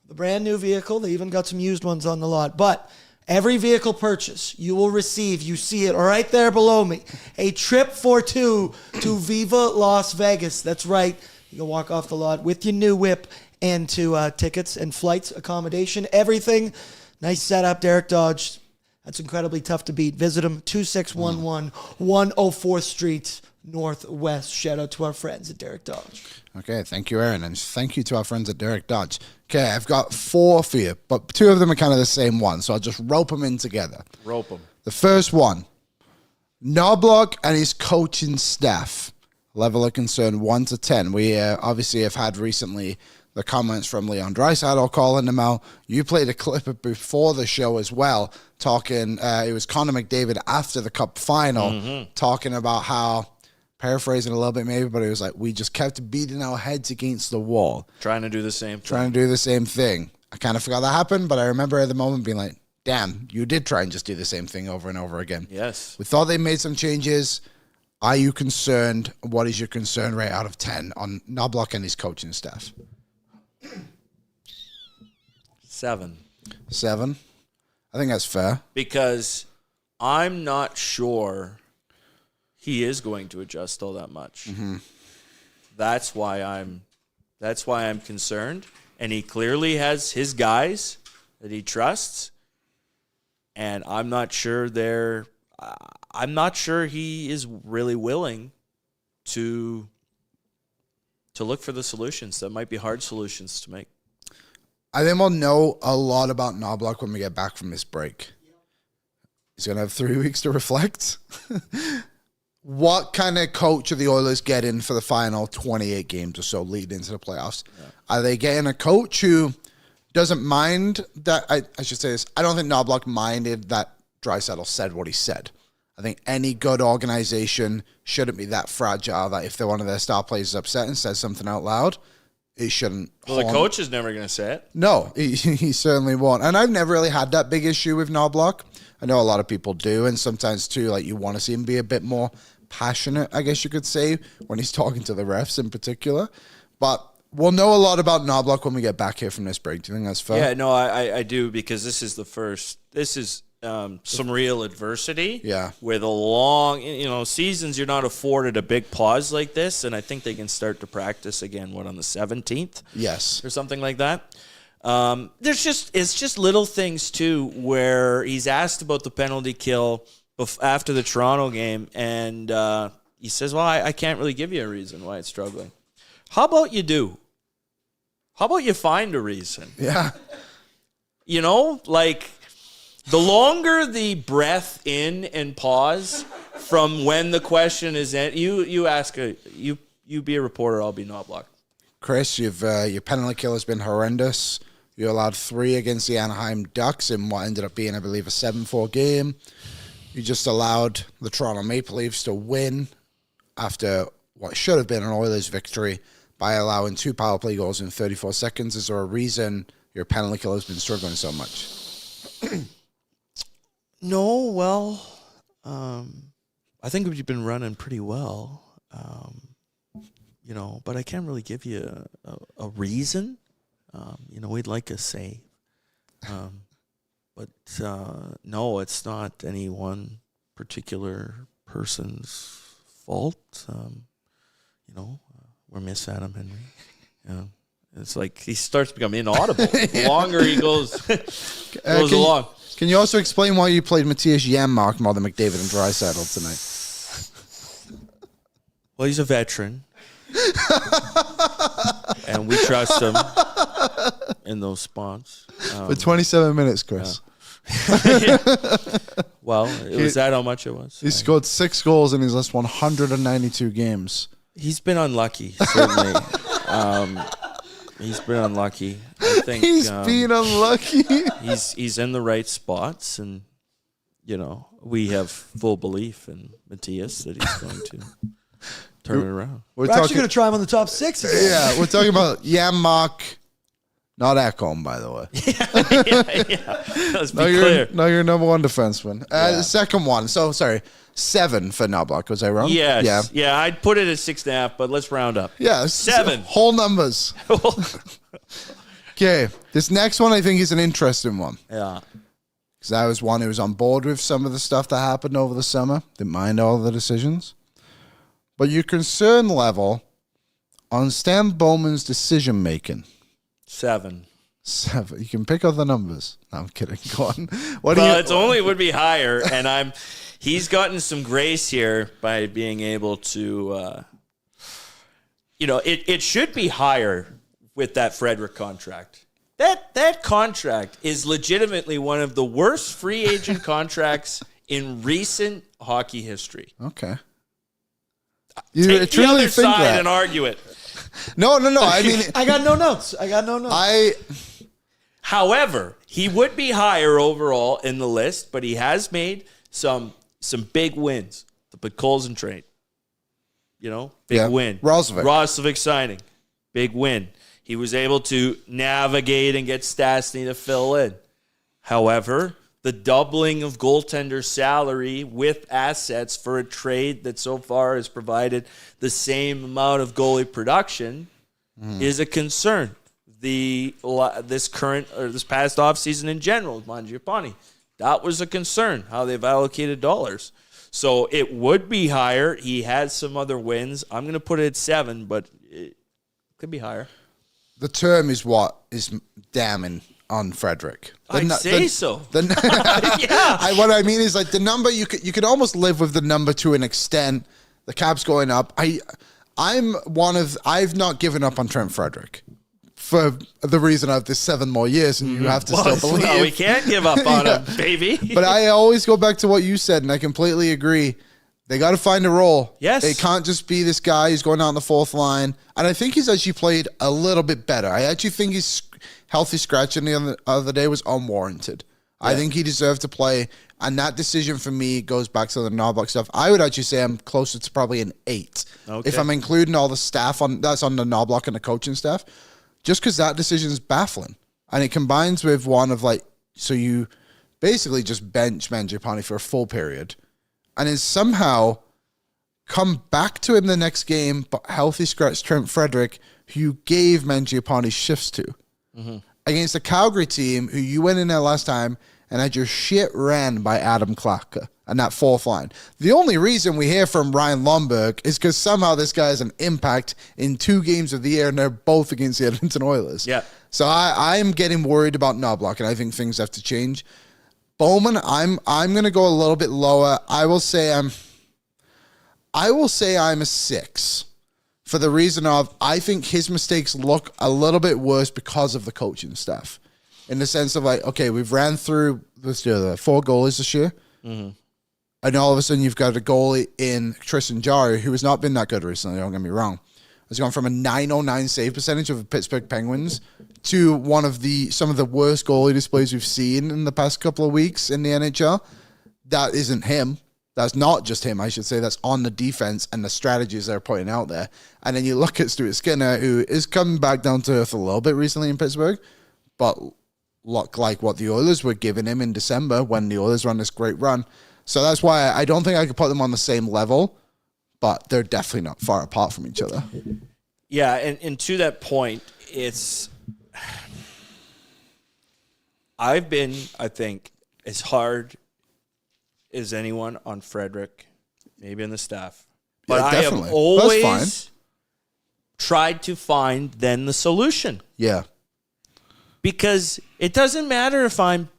the brand new vehicle. They even got some used ones on the lot. But every vehicle purchase, you will receive, you see it right there below me, a trip for 2 to Viva Las Vegas. That's right. You can walk off the lot with your new whip and to tickets and flights, accommodation, everything. Nice setup, Derek Dodge. That's incredibly tough to beat. Visit them, 2611 104th Street Northwest. Shout out to our friends at Derek Dodge. Okay, thank you, Aaron, and thank you to our friends at Derek Dodge. Okay, I've got 4 for you, but 2 of them are kind of the same one, so I'll just rope them in together. Rope them. The first one, Knoblauch and his coaching staff. Level of concern 1 to 10. We obviously have had recently the comments from Leon Draisaitl calling them out. You played a clip before the show as well, talking. It was Connor McDavid after the Cup final, talking about how paraphrasing a little bit maybe, but it was like, we just kept beating our heads against the wall. Trying to do the same thing. I kind of forgot that happened, but I remember at the moment being like, damn, you did try and just do the same thing over and over again. Yes. We thought they made some changes. Are you concerned? What is your concern rate out of 10 on Knoblauch and his coaching staff? 7. 7? I think that's fair. Because I'm not sure he is going to adjust all that much. Mm-hmm. That's why I'm concerned. And he clearly has his guys that he trusts. And I'm not sure he is really willing to look for the solutions that might be hard solutions to make. I think we'll know a lot about Knoblauch when we get back from this break. He's going to have 3 weeks to reflect. What kind of coach are the Oilers getting for the final 28 games or so leading into the playoffs? Yeah. Are they getting a coach who doesn't mind that? I should say this. I don't think Knoblauch minded that Draisaitl said what he said. I think any good organization shouldn't be that fragile that if one of their star players is upset and says something out loud, it shouldn't. Well, the coach is never going to say it. No, he certainly won't. And I've never really had that big issue with Knoblauch. I know a lot of people do, and sometimes too, like you want to see him be a bit more passionate, I guess you could say, when he's talking to the refs in particular. But we'll know a lot about Knoblauch when we get back here from this break. Do you think that's fair? Yeah, no, I do, because this is some real adversity. Yeah. With a long, seasons, you're not afforded a big pause like this, and I think they can start to practice again, on the 17th? Yes. Or something like that. It's just little things, too, where he's asked about the penalty kill after the Toronto game, and he says, well, I can't really give you a reason why it's struggling. How about you do? How about you find a reason? Yeah. The longer the breath in and pause from when the question is in, you ask, you be a reporter, I'll be Knoblauch. Chris, your penalty kill has been horrendous. You allowed 3 against the Anaheim Ducks in what ended up being, I believe, a 7-4 game. You just allowed the Toronto Maple Leafs to win after what should have been an Oilers victory by allowing 2 power play goals in 34 seconds. Is there a reason your penalty kill has been struggling so much? No, well, I think we've been running pretty well, but I can't really give you a reason. We'd like a save. But no, it's not any one particular person's fault. We're Miss Adam Henry. It's like he starts to become inaudible. The longer he goes along. Can you also explain why you played Matthias Janmark more than McDavid and Draisaitl tonight? Well, he's a veteran. And we trust him in those spots. For 27 minutes, Chris. Well, was that how much it was? He scored 6 goals in his last 192 games. He's been unlucky, certainly. He's been unlucky. I think he's been unlucky. He's in the right spots, and we have full belief in Matthias that he's going to turn it around. We're actually going to try him on the top 6 again. Yeah, we're talking about Janmark, not Ekholm, by the way. yeah. Let's be clear. No, you're number 1 defenseman. The second one. So sorry. 7 for Knoblauch. Was I wrong? Yes. Yeah. I'd put it at 6.5, but let's round up. Yeah. 7. Whole numbers. Okay. This next one I think is an interesting one. Yeah. Because I was one who was on board with some of the stuff that happened over the summer. Didn't mind all the decisions. But your concern level on Stan Bowman's decision making. 7. 7. You can pick up the numbers. No, I'm kidding. Go on. It would be higher, and he's gotten some grace here by being able to, it should be higher with that Frederic contract. That contract is legitimately one of the worst free agent contracts in recent hockey history. Okay. Take the other side and argue it. No. I mean, I got no notes. However, he would be higher overall in the list, but he has made some big wins. The Colson trade. big win. Roslovic signing, big win. He was able to navigate and get Stastny to fill in. However, the doubling of goaltender salary with assets for a trade that so far has provided the same amount of goalie production is a concern. This past offseason in general, Mangiapane, that was a concern, how they've allocated dollars. So it would be higher. He has some other wins. I'm going to put it at 7, but it could be higher. The term is what is damning on Frederic. I'd say so. Yeah. What I mean is like the number, you could almost live with the number to an extent. The cap's going up. I've not given up on Trent Frederic for the reason of this 7 more years, and you have to still believe. No, we can't give up on him, baby. But I always go back to what you said, and I completely agree. They got to find a role. Yes. They can't just be this guy who's going out on the fourth line. And I think he's actually played a little bit better. I actually think his healthy scratching the other day was unwarranted. Yeah. I think he deserved to play. And that decision for me goes back to the Knoblauch stuff. I would actually say I'm closer to probably an 8. Okay. If I'm including all the staff that's on the Knoblauch and the coaching staff. Just because that decision is baffling. And it combines with one of so you basically just bench Mangiapane for a full period. And then somehow come back to him the next game, but healthy scratch Trent Frederic, who you gave Mangiapane shifts to. Against a Calgary team who you went in there last time and had your shit ran by Adam Klaka and that fourth line. The only reason we hear from Ryan Lomberg is because somehow this guy has an impact in 2 games of the year, and they're both against the Edmonton Oilers. Yeah. So I'm getting worried about Knoblauch, and I think things have to change. Bowman, I'm going to go a little bit lower. I will say I'm a 6 for the reason of I think his mistakes look a little bit worse because of the coaching staff. In the sense of okay, we've ran through the 4 goalies this year. And all of a sudden you've got a goalie in Tristan Jarry who has not been that good recently, don't get me wrong. Has gone from a .909 save percentage of the Pittsburgh Penguins to some of the worst goalie displays we've seen in the past couple of weeks in the NHL. That isn't him. That's not just him, I should say. That's on the defense and the strategies they're putting out there. And then you look at Stuart Skinner, who is coming back down to earth a little bit recently in Pittsburgh, but look like what the Oilers were giving him in December when the Oilers run this great run. So that's why I don't think I could put them on the same level, but they're definitely not far apart from each other. Yeah, and to that point, I've been, I think, as hard as anyone on Frederic, maybe in the staff. But yeah, I have always tried to find then the solution. Yeah. Because it doesn't matter if I'm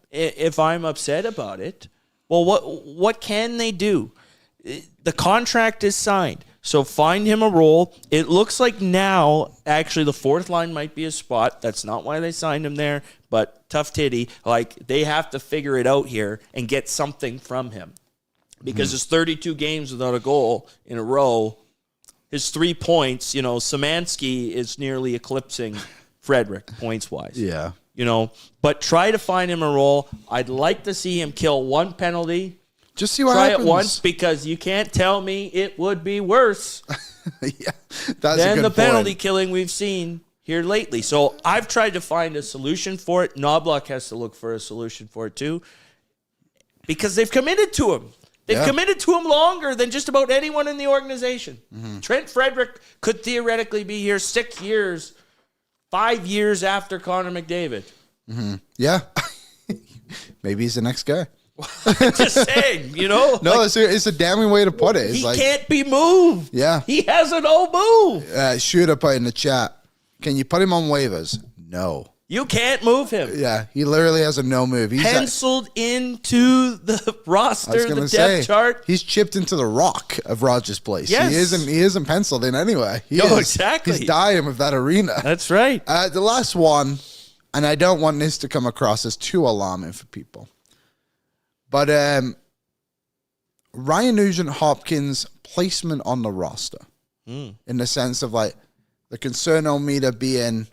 upset about it. Well, what can they do? The contract is signed. So find him a role. It looks like now, actually, the fourth line might be a spot. That's not why they signed him there. But tough titty, they have to figure it out here and get something from him. Because his 32 games without a goal in a row, his 3 points, Szymanski is nearly eclipsing Frederic points-wise. Yeah. But try to find him a role. I'd like to see him kill 1 penalty. Just see what happens. Try it once, because you can't tell me it would be worse than the penalty killing we've seen here lately. So I've tried to find a solution for it. Knoblauch has to look for a solution for it too, because they've committed to him. They've committed to him longer than just about anyone in the organization. Trent Frederic could theoretically be here 6 years, 5 years after Connor McDavid. Yeah. Maybe he's the next guy. Just saying, No, it's a damning way to put it. It's he can't be moved. Yeah. He has an old move. Shooter put in the chat, can you put him on waivers? No. You can't move him. Yeah, he literally has a no move. He's penciled into the roster, the depth chart. He's chipped into the rock of Rogers Place. Yes. He isn't penciled in anyway. Exactly. He's dying with that arena. That's right. The last one, and I don't want this to come across as too alarming for people, but Ryan Nugent-Hopkins' placement on the roster, in the sense of the concern on meter being,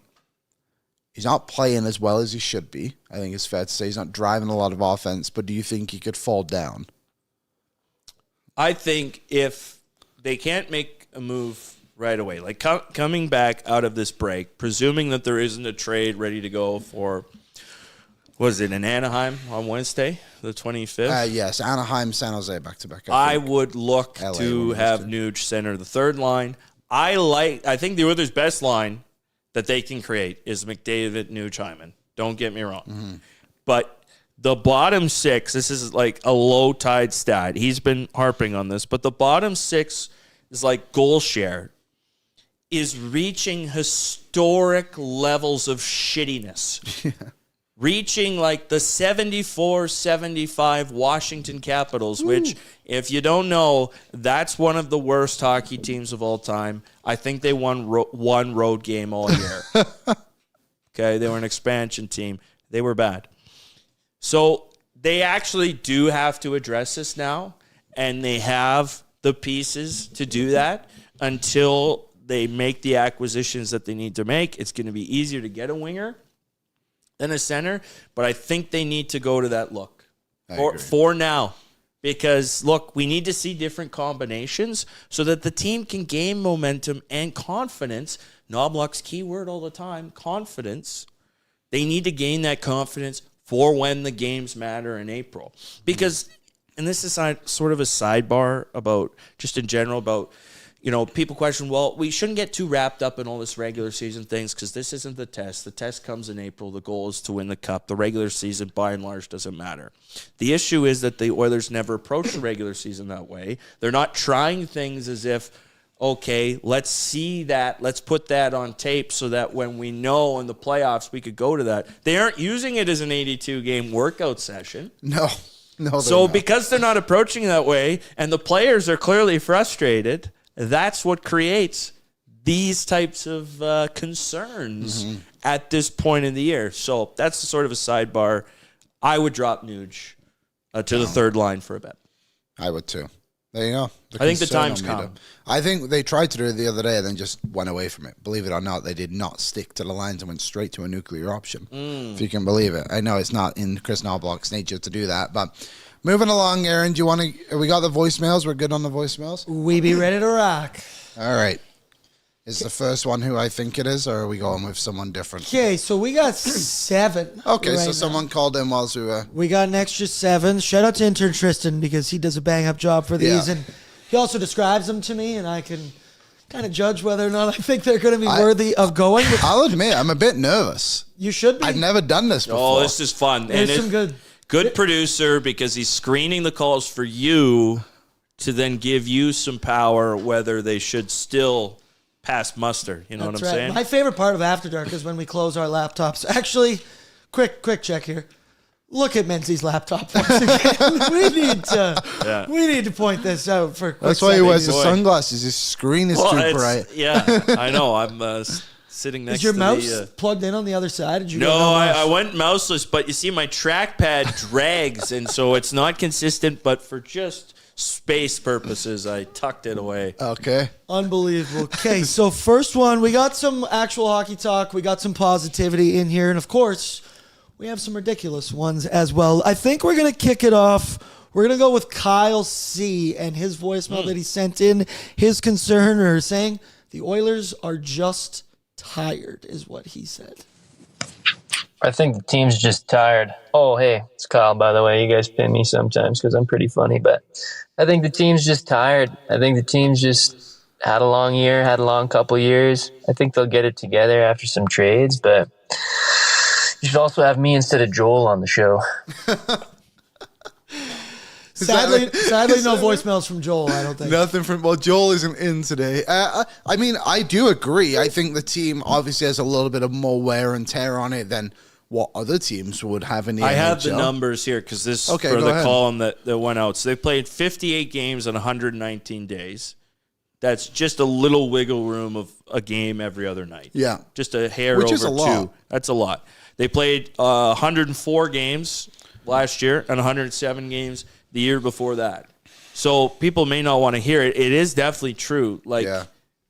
he's not playing as well as he should be. I think it's fair to say he's not driving a lot of offense, but do you think he could fall down? I think if they can't make a move right away. Like coming back out of this break, presuming that there isn't a trade ready to go for, was it in Anaheim on Wednesday, the 25th? Yes, Anaheim, San Jose, back-to-back. I would look to have Nuge center the third line. I think the Oilers' best line that they can create is McDavid, Nuge, Hyman. Don't get me wrong. Mm-hmm. But the bottom six, this is like a low tide stat. He's been harping on this, but the bottom six is like goal share is reaching historic levels of shittiness. Reaching like the 74-75 Washington Capitals, which, if you don't know, that's one of the worst hockey teams of all time. I think they won one road game all year. Okay, they were an expansion team. They were bad. So they actually do have to address this now, and they have the pieces to do that until they make the acquisitions that they need to make. It's going to be easier to get a winger than a center, but I think they need to go to that look for now. Because, look, we need to see different combinations so that the team can gain momentum and confidence. Knoblauch's key word all the time, confidence. They need to gain that confidence for when the games matter in April. Because, and this is sort of a sidebar about, just in general, about, people question, well, we shouldn't get too wrapped up in all this regular season things because this isn't the test. The test comes in April. The goal is to win the cup. The regular season, by and large, doesn't matter. The issue is that the Oilers never approach the regular season that way. They're not trying things as if, okay, let's see that. Let's put that on tape so that when we know in the playoffs we could go to that. They aren't using it as an 82-game workout session. No. So because they're not approaching it that way and the players are clearly frustrated, that's what creates these types of concerns at this point in the year. So that's sort of a sidebar. I would drop Nuge to the third line for a bet. I would too. There you go. I think the time's come. I think they tried to do it the other day and then just went away from it. Believe it or not, they did not stick to the lines and went straight to a nuclear option, if you can believe it. I know it's not in Chris Knoblauch's nature to do that, but... Moving along, Aaron, we got the voicemails? We're good on the voicemails? We be ready to rock. All right. Is the first one who I think it is, or are we going with someone different? Okay, so we got 7. Okay, so someone called in whilst we were... We got an extra 7. Shout out to intern Tristan because he does a bang-up job for these, and he also describes them to me, and I can kind of judge whether or not I think they're going to be worthy of going. I'll admit, I'm a bit nervous. You should be. I've never done this before. Oh, this is fun. There's some good... Good producer because he's screening the calls for you to then give you some power whether they should still pass muster. You know what I'm saying? My favorite part of After Dark is when we close our laptops. Actually, quick check here. Look at Menzies' laptop once again. we need to point this out for a quick That's why he wears the sunglasses. His screen is too bright. Yeah, I know. I'm sitting next to Is your mouse plugged in on the other side? Did you No, I went mouseless, but you see my trackpad drags, and so it's not consistent, but for just space purposes, I tucked it away. Okay. Unbelievable. Okay, so first one, we got some actual hockey talk. We got some positivity in here, and of course, we have some ridiculous ones as well. I think we're going to kick it off. We're going to go with Kyle C. and his voicemail that he sent in. His concern or saying the Oilers are just tired is what he said. I think the team's just tired. Oh, hey, it's Kyle, by the way. You guys pin me sometimes because I'm pretty funny, but I think the team's just tired. I think the team's just had a long year, had a long couple years. I think they'll get it together after some trades, but you should also have me instead of Joel on the show. Sadly, no voicemails from Joel, I don't think. Nothing from... Well, Joel isn't in today. I mean, I do agree. I think the team obviously has a little bit of more wear and tear on it than what other teams would have in the NHL. I have the numbers here because this for the column that went out. So they played 58 games in 119 days. That's just a little wiggle room of a game every other night. Yeah. Just a hair Which over is a 2. lot. That's a lot. They played 104 games last year and 107 games the year before that. So people may not want to hear it. It is definitely true.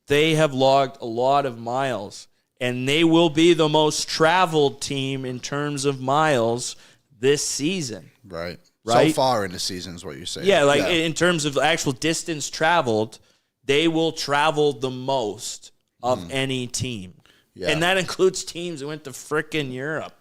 They have logged a lot of miles, and they will be the most traveled team in terms of miles this season. Right? So far in the season is what you're saying. Yeah, in terms of actual distance traveled, they will travel the most of any team. Yeah. And that includes teams that went to frickin' Europe.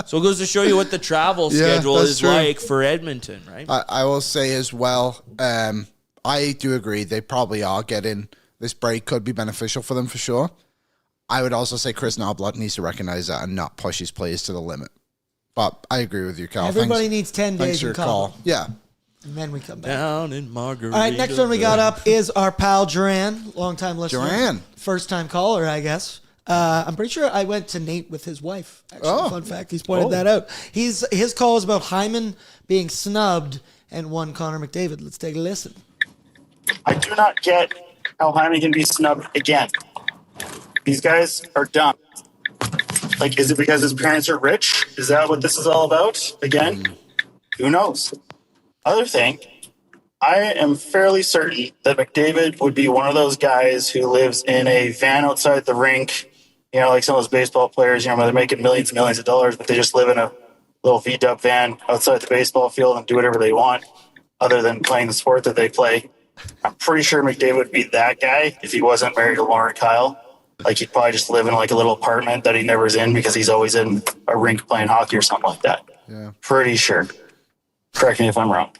So it goes to show you what the travel schedule is like for Edmonton, right? I will say as well, I do agree they probably are getting this break could be beneficial for them for sure. I would also say Chris Knoblauch needs to recognize that and not push his players to the limit. But I agree with you, Carl. Everybody needs 10 days in call. Yeah. And then we come back. Down in Margaret. All right, next one we got up is our pal Duran, long-time listener. Duran. First-time caller, I guess. I'm pretty sure I went to Nate with his wife. Actually, fun fact, he's pointed that out. His call is about Hyman being snubbed and one Connor McDavid. Let's take a listen. I do not get how Hyman can be snubbed again. These guys are dumb. Like, is it because his parents are rich? Is that what this is all about? Again? Who knows? Other thing, I am fairly certain that McDavid would be one of those guys who lives in a van outside the rink, you know, like some of those baseball players, you know, where they're making millions and millions of dollars, but they just live in a little V-dub van outside the baseball field and do whatever they want other than playing the sport that they play. I'm pretty sure McDavid would be that guy if he wasn't married to Lauren Kyle. Like, he'd probably just live in like a little apartment that he never is in because he's always in a rink playing hockey or something like that. Yeah. Pretty sure. Correct me if I'm wrong.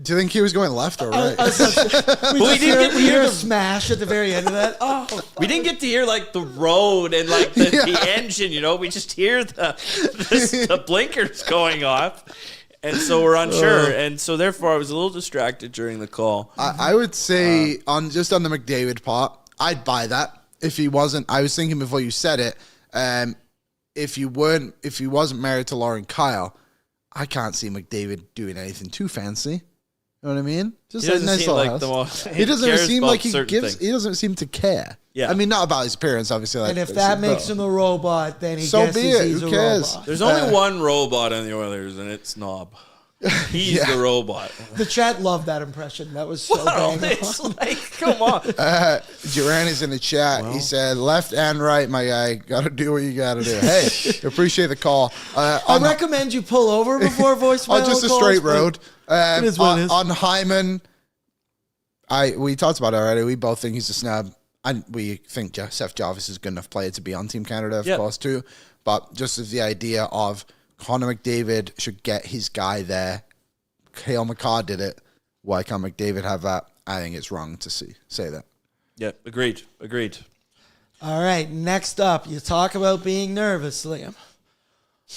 Do you think he was going left or right? We didn't get to hear the smash at the very end of that. We didn't get to hear like the road and like the engine, you know. We just hear the blinkers going off. And so we're unsure. And so therefore I was a little distracted during the call. I would say on the McDavid part, I'd buy that if he wasn't. I was thinking before you said it, if he wasn't married to Lauren Kyle, I can't see McDavid doing anything too fancy. You know what I mean? Just he doesn't nice seem like house. the most. He doesn't seem like he gives. He doesn't seem to care. Yeah. I mean, not about his appearance, obviously. Like, and if that makes him a robot, then he so guesses be it. he's Who a cares? robot. There's only one robot on the Oilers, and it's Snob. He's the robot. The chat loved that impression. That was so it's like, come on. Duran is in the chat. He said, left and right, my guy. Got to do what you got to do. Hey, appreciate the call. I recommend you pull over before voicemail on just a straight road. It is what it is. On Hyman, we talked about it already. We both think he's a snub. And we think Seth Jarvis is a good enough player to be on Team Canada, of course, too. But just as the idea of Connor McDavid should get his guy there. Cale McCarr did it. Why can't McDavid have that? I think it's wrong to say that. Yeah, agreed. All right, next up, you talk about being nervous, Liam.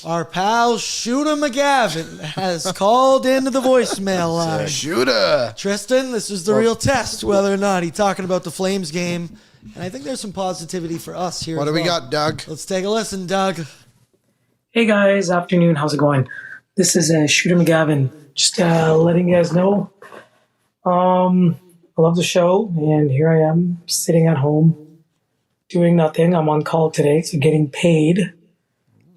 Our pal Shooter McGavin has called into the voicemail line. Shooter! Tristan, this is the real test, whether or not he's talking about the Flames game. And I think there's some positivity for us here. What do we got, Doug? Let's take a listen, Doug. Hey guys, afternoon. How's it going? This is Shooter McGavin. Just letting you guys know. I love the show, and here I am sitting at home doing nothing. I'm on call today, so getting paid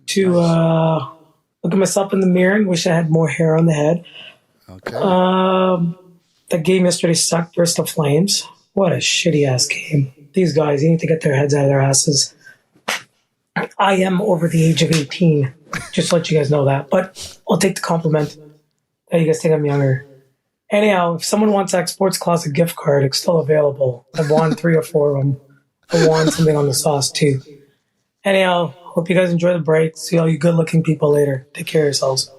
to look at myself in the mirror and wish I had more hair on the head. Okay. The game yesterday sucked versus the Flames. What a shitty ass game. These guys, they need to get their heads out of their asses. I am over the age of 18. Just to let you guys know that. But I'll take the compliment that you guys think I'm younger. Anyhow, if someone wants that Sports Classic gift card, it's still available. I've won 3 or 4 of them. I won something on the sauce, too. Anyhow, hope you guys enjoy the break. See all you good-looking people later. Take care of yourselves.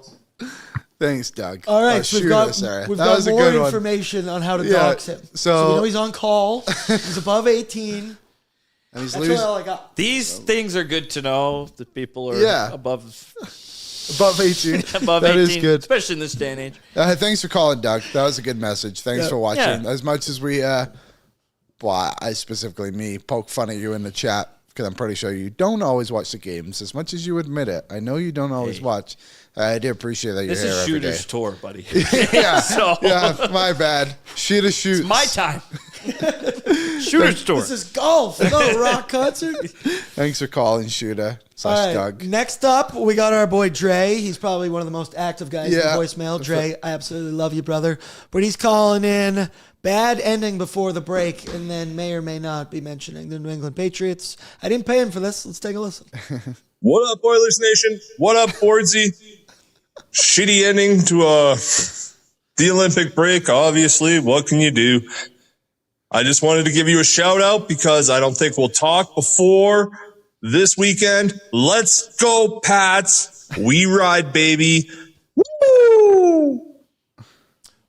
Thanks, Doug. All right, so we've got more information on how to dox him. So we know he's on call. He's above 18. And he's That's all I got. These things are good to know that people are above 18. above that 18, is good. especially in this day and age. Thanks for calling, Doug. That was a good message. Thanks for watching. As much as we, I specifically me, poke fun at you in the chat, because I'm pretty sure you don't always watch the games as much as you admit it. I know you don't always watch. I do appreciate that you're here every day. This is Shooter's tour, buddy. yeah, my bad. Shooter shoots. It's my time. Shooter's tour. This is golf, not a rock concert. Thanks for calling, Shooter / Doug. Next up, we got our boy Dre. He's probably one of the most active guys in the voicemail. Dre, I absolutely love you, brother. But he's calling in. Bad ending before the break, and then may or may not be mentioning the New England Patriots. I didn't pay him for this. Let's take a listen. What up, Oilers Nation? What up, Bordzy? Shitty ending to a the Olympic break, obviously. What can you do? I just wanted to give you a shout out because I don't think we'll talk before this weekend. Let's go, Pats. We ride, baby. Woo!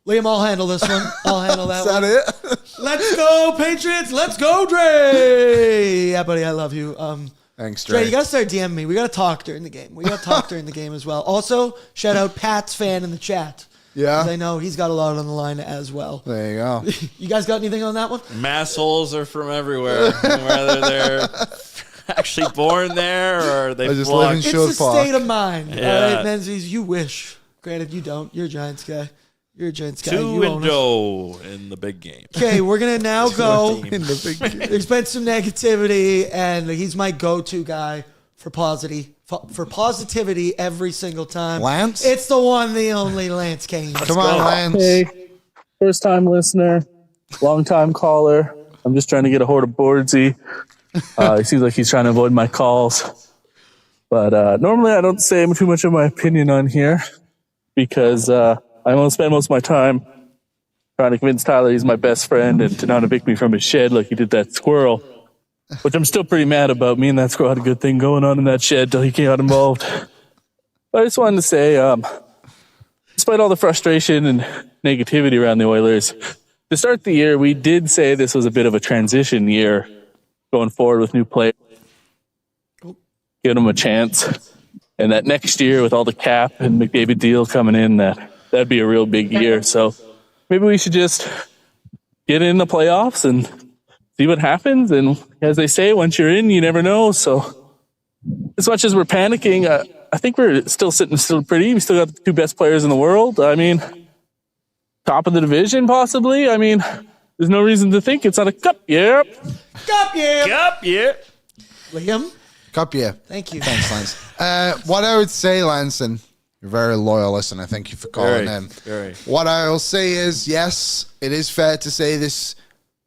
Liam, I'll handle this one. I'll handle that one. Is that it? Let's go, Patriots. Let's go, Dre. Yeah, buddy, I love you. Thanks, Dre. Dre, you got to start DMing me. We got to talk during the game. As well. Also, shout out Pat's fan in the chat. Yeah. I know he's got a lot on the line as well. There you go. You guys got anything on that one? Mass holes are from everywhere, whether they're actually born there or they just live in It's Sherwood a Park. state of mind. Yeah. All right, Menzies, you wish. Granted, you don't. You're a Giants guy. You're a Giants guy. 2-0 in the big game. Okay, we're going to now go. In the big game. There's been some negativity, and he's my go-to guy for positivity every single time. Lance? It's the one, the only Lance Kane. Come on, Lance. Hey, first time listener, long time caller. I'm just trying to get a hold of Bordzy. It seems like he's trying to avoid my calls. But normally I don't say too much of my opinion on here because I want to spend most of my time trying to convince Tyler he's my best friend and to not evict me from his shed like he did that squirrel, which I'm still pretty mad about. Me and that squirrel had a good thing going on in that shed till he got involved. But I just wanted to say, despite all the frustration and negativity around the Oilers, to start the year, we did say this was a bit of a transition year going forward with new players. Give them a chance. And that next year with all the cap and McDavid deal coming in, that'd be a real big year. So maybe we should just get in the playoffs and see what happens. And as they say, once you're in, you never know. So as much as we're panicking, I think we're still pretty. We still got the two best players in the world. I mean, top of the division, possibly. I mean, there's no reason to think it's not a cup year. Cup year. Yup, yeah. Liam? Cup year. Thank you. Thanks, Lance. What I would say, Lance, and you're a very loyal listener, thank you for calling in. Very. What I will say is, yes, it is fair to say this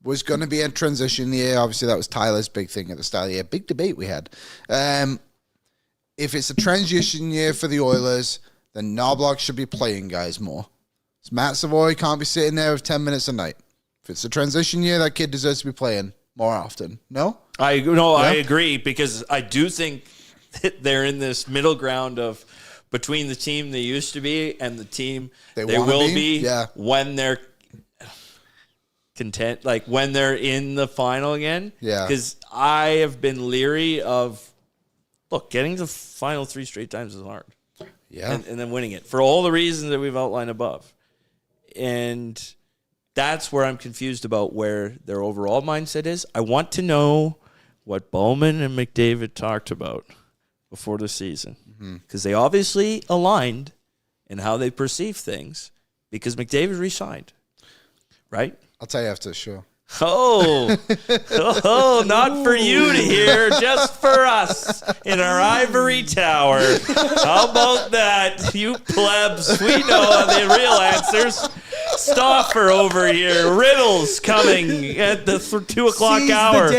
was going to be a transition year. Obviously, that was Tyler's big thing at the start of the year. Big debate we had. If it's a transition year for the Oilers, then Knoblauch should be playing guys more. So Matt Savoy can't be sitting there with 10 minutes a night. If it's a transition year, that kid deserves to be playing more often. No? I agree because I do think that they're in this middle ground of between the team they used to be and the team they will be when they're content, like when they're in the final again. Yeah. Because I have been leery of, getting to the final 3 straight times is hard. Yeah. And then winning it for all the reasons that we've outlined above. And that's where I'm confused about where their overall mindset is. I want to know what Bowman and McDavid talked about before the season. Because they obviously aligned in how they perceive things because McDavid re-signed. Right? I'll tell you after the show. Oh, not for you to hear, just for us in our ivory tower. How about that, you plebs? We know the real answers. Stoffer over here. Riddles coming at the 2 o'clock hour.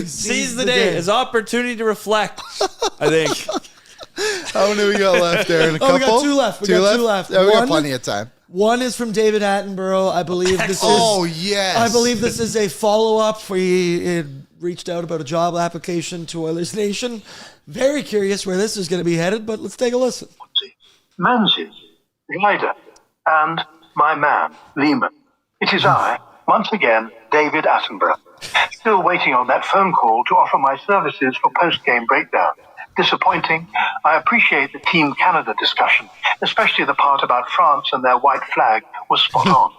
Seize the day. His opportunity to reflect, I think. How many we got left there? A couple? We got 2 left. Two left. Yeah, we got plenty of time. One is from David Attenborough. I believe this I believe this is a follow-up. He reached out about a job application to Oilers Nation. Very curious where this is going to be headed, but let's take a listen. Menzies, Ryder, and my man, Lehman. It is I, once again, David Attenborough. Still waiting on that phone call to offer my services for post-game breakdown. Disappointing. I appreciate the Team Canada discussion, especially the part about France and their white flag was spot on.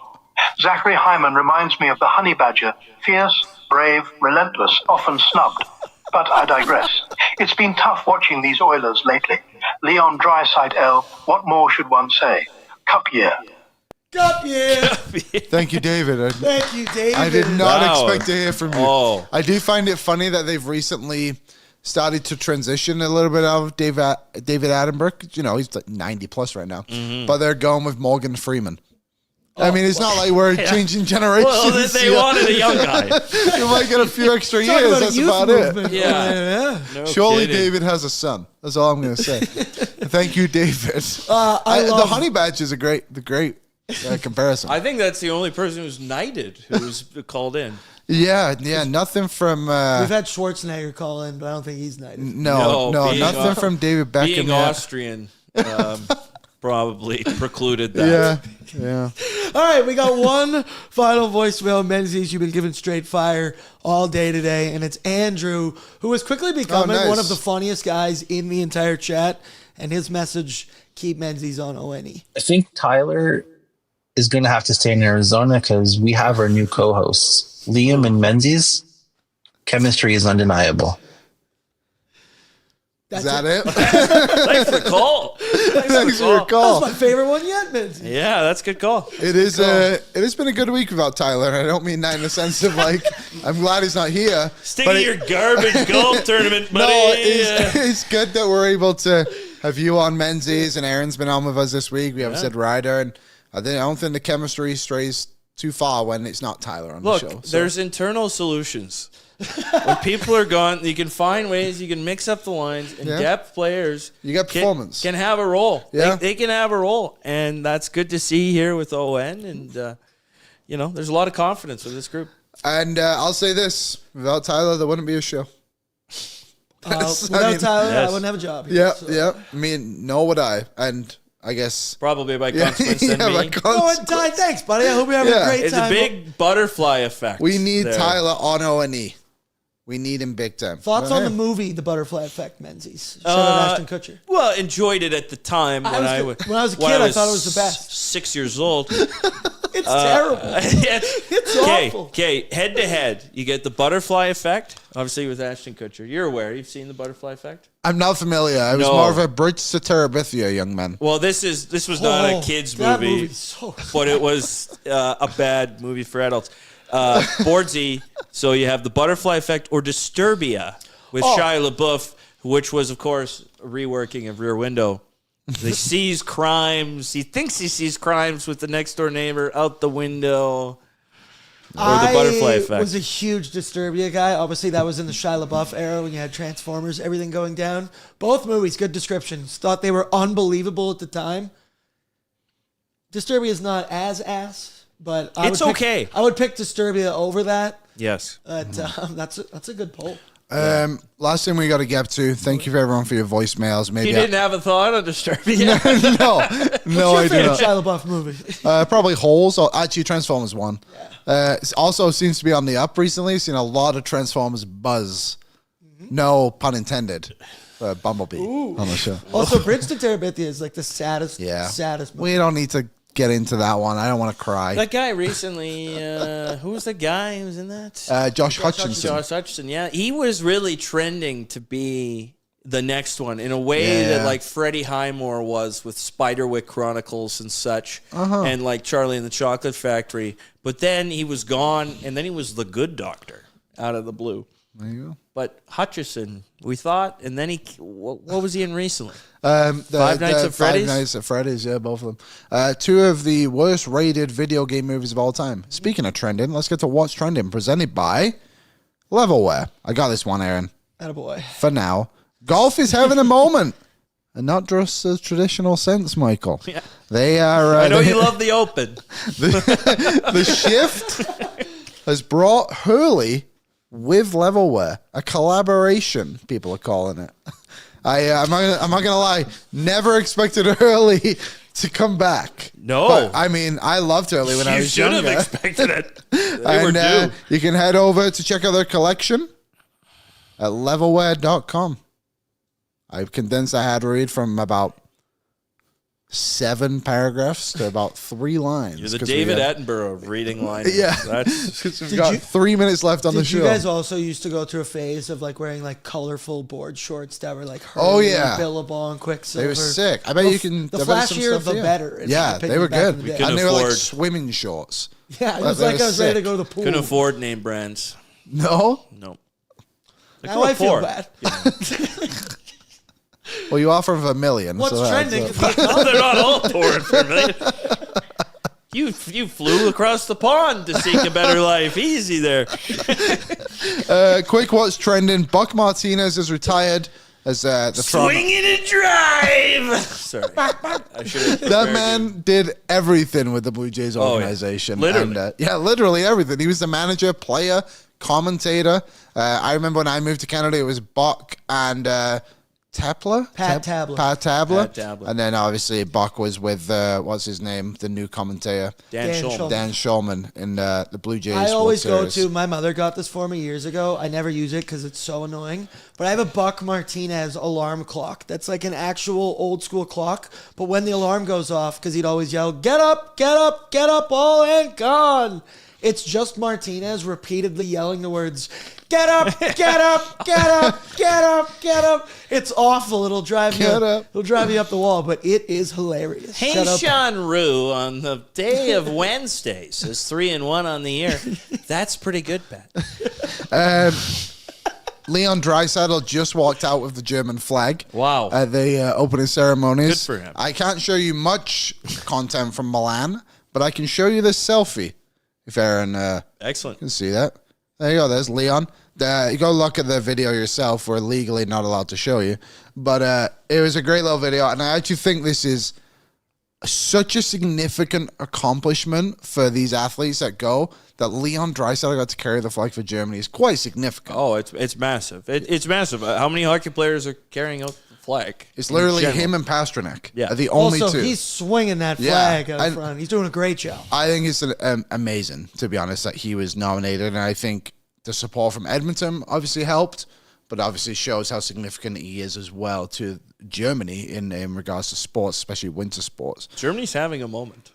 Zach Hyman reminds me of the honey badger, fierce, brave, relentless, often snubbed. But I digress. It's been tough watching these Oilers lately. Leon Draisaitl, what more should one say? Cup year. Cup year. Thank you, David. Thank you, David. I did not expect to hear from you. Oh. I do find it funny that they've recently started to transition a little bit out of David Attenborough. You know, he's like 90 plus right now. But they're going with Morgan Freeman. I mean, it's not like we're changing generations. Well, they wanted a young guy. You might get a few extra years. That's about it. Yeah. No Surely kidding. David has a son. That's all I'm going to say. Thank you, David. I love the honey badge is the great comparison. I think that's the only person who's knighted who's called in. Yeah, nothing from... We've had Schwarzenegger call in, but I don't think he's knighted. No, nothing from David Beckham. Being Austrian probably precluded that. Yeah. All right, we got one final voicemail. Menzies, you've been given straight fire all day today, and it's Andrew, who is quickly becoming one of the funniest guys in the entire chat, and his message, keep Menzies on ONE. I think Tyler is going to have to stay in Arizona because we have our new co-hosts, Liam and Menzies. Chemistry is undeniable. Is that it? Thanks for the call. Thanks for your call. That's my favorite one yet, Menzies. Yeah, that's a good call. It has been a good week without Tyler. I don't mean that in the sense of like, I'm glad he's not here. Stick to your garbage golf tournament, buddy. No, it's good that we're able to have you on, Menzies, and Aaron's been on with us this week. We haven't said Ryder, and I don't think the chemistry strays too far when it's not Tyler on the show. Look, there's internal solutions. When people are gone, you can find ways, you can mix up the lines, and depth players you got performance. Can have a role. Yeah. They can have a role, and that's good to see here with ON, and, there's a lot of confidence with this group. And I'll say this, without Tyler, there wouldn't be a show. Without Tyler, I wouldn't have a job here. Yeah. I mean, nor would I, and... I guess probably by consequence than me. Ty, thanks, buddy. I hope you're having a great time. It's a big butterfly effect. We need Tyler on O&E. We need him big time. Thoughts on the movie, The Butterfly Effect, Menzies? Shout out Ashton Kutcher. Well, enjoyed it at the time when I was a kid. I thought it was the best. 6 years old. It's terrible. It's awful. Okay, head to head, you get the butterfly effect. Obviously, with Ashton Kutcher, you're aware. You've seen the butterfly effect. I'm not familiar. I was more of a bridge to Terabithia, young man. Well, this was not a kids movie, but it was a bad movie for adults. Bordzy. So you have the butterfly effect or Disturbia with Shia LaBeouf, which was, of course, a reworking of Rear Window. He sees crimes. He thinks he sees crimes with the next door neighbor out the window. Or the butterfly effect. I was a huge Disturbia guy. Obviously, that was in the Shia LaBeouf era when you had Transformers, everything going down. Both movies, good descriptions. Thought they were unbelievable at the time. Disturbia is not as ass, but I would pick Disturbia over that. Yes. That's a good poll. Last thing we got to get to. Thank you everyone for your voicemails. Maybe you didn't have a thought on Disturbia. no, I do not. Shia LaBeouf movie. Probably Holes. Or actually, Transformers 1. It also seems to be on the up recently. Seen a lot of Transformers buzz. Mm-hmm. No pun intended. Bumblebee on the show. Also, Bridge to Terabithia is like the saddest movie. We don't need to get into that one. I don't want to cry. That guy recently, who was the guy who was in that? Josh Hutcherson. Josh Hutcherson, yeah. He was really trending to be the next one in a way that like Freddie Highmore was with Spiderwick Chronicles and such, and like Charlie and the Chocolate Factory. But then he was gone, and then he was the Good Doctor out of the blue. There you go. But Hutcherson, we thought, and then what was he in recently? Five Nights at Freddy's? 5 Nights at Freddy's, yeah, both of them. Two of the worst rated video game movies of all time. Speaking of trending, let's get to What's Trending, presented by Levelware. I got this one, Aaron. Attaboy. For now. Golf is having a moment. And not just a traditional sense, Michael. Yeah. They are... I know you love the Open. The shift has brought Hurley with Levelware. A collaboration, people are calling it. I'm not gonna lie. Never expected Hurley to come back. No, but, I mean, I loved Hurley when I was younger. You should have expected it. And you can head over to check out their collection at levelware.com. I've condensed the ad read from about 7 paragraphs to about 3 lines. You're the David Attenborough of reading lines. Yeah. We've got 3 minutes left on the show. Did you guys also used to go through a phase of like wearing like colorful board shorts that were like Hurley, Billabong, Quicksilver? They were sick. I bet you can... The flashier, the better. Yeah, they were good. And they were like swimming shorts. Yeah, it was like I was ready to go to the pool. Couldn't afford name brands. No? No. Now I feel bad. Well, you offer $1 million. What's trending? No, they're not all pouring for $1 million. You flew across the pond to seek a better life. Easy there. Quick, what's trending? Buck Martinez is retired as the swinging and drive. Sorry, that man did everything with the Blue Jays organization. Literally, and, literally everything. He was the manager, player, commentator. I remember when I moved to Canada, it was Buck and Pat Tabler. And then obviously Buck was with what's his name, the new commentator, Dan Shulman in the Blue Jays. I always go to, my mother got this for me years ago. I never use it because it's so annoying. But I have a Buck Martinez alarm clock. That's like an actual old school clock. But when the alarm goes off, because he'd always yell, "Get up, get up, get up, all and gone." It's just Martinez repeatedly yelling the words, "Get up, get up, get up, get up, get up." It's awful. It'll drive you up the wall, but it is hilarious. Hey, Sean Rue, on the day of Wednesdays is 3-1 on the year. That's pretty good, Pat. Leon Draisaitl just walked out with the German flag. Wow. At the opening ceremonies. Good for him. I can't show you much content from Milan, but I can show you this selfie. If Aaron excellent can see that. There you go. There's Leon. You go look at the video yourself. We're legally not allowed to show you. But it was a great little video. And I actually think this is such a significant accomplishment for these athletes that go, that Leon Draisaitl got to carry the flag for Germany is quite significant. Oh, it's massive. It's massive. How many hockey players are carrying out the flag? It's literally him and Pasternak. Yeah. Are the only also, two. He's swinging that flag out front. He's doing a great job. I think it's amazing, to be honest, that he was nominated. And I think the support from Edmonton obviously helped, but obviously shows how significant he is as well to Germany in regards to sports, especially winter sports. Germany's having a moment.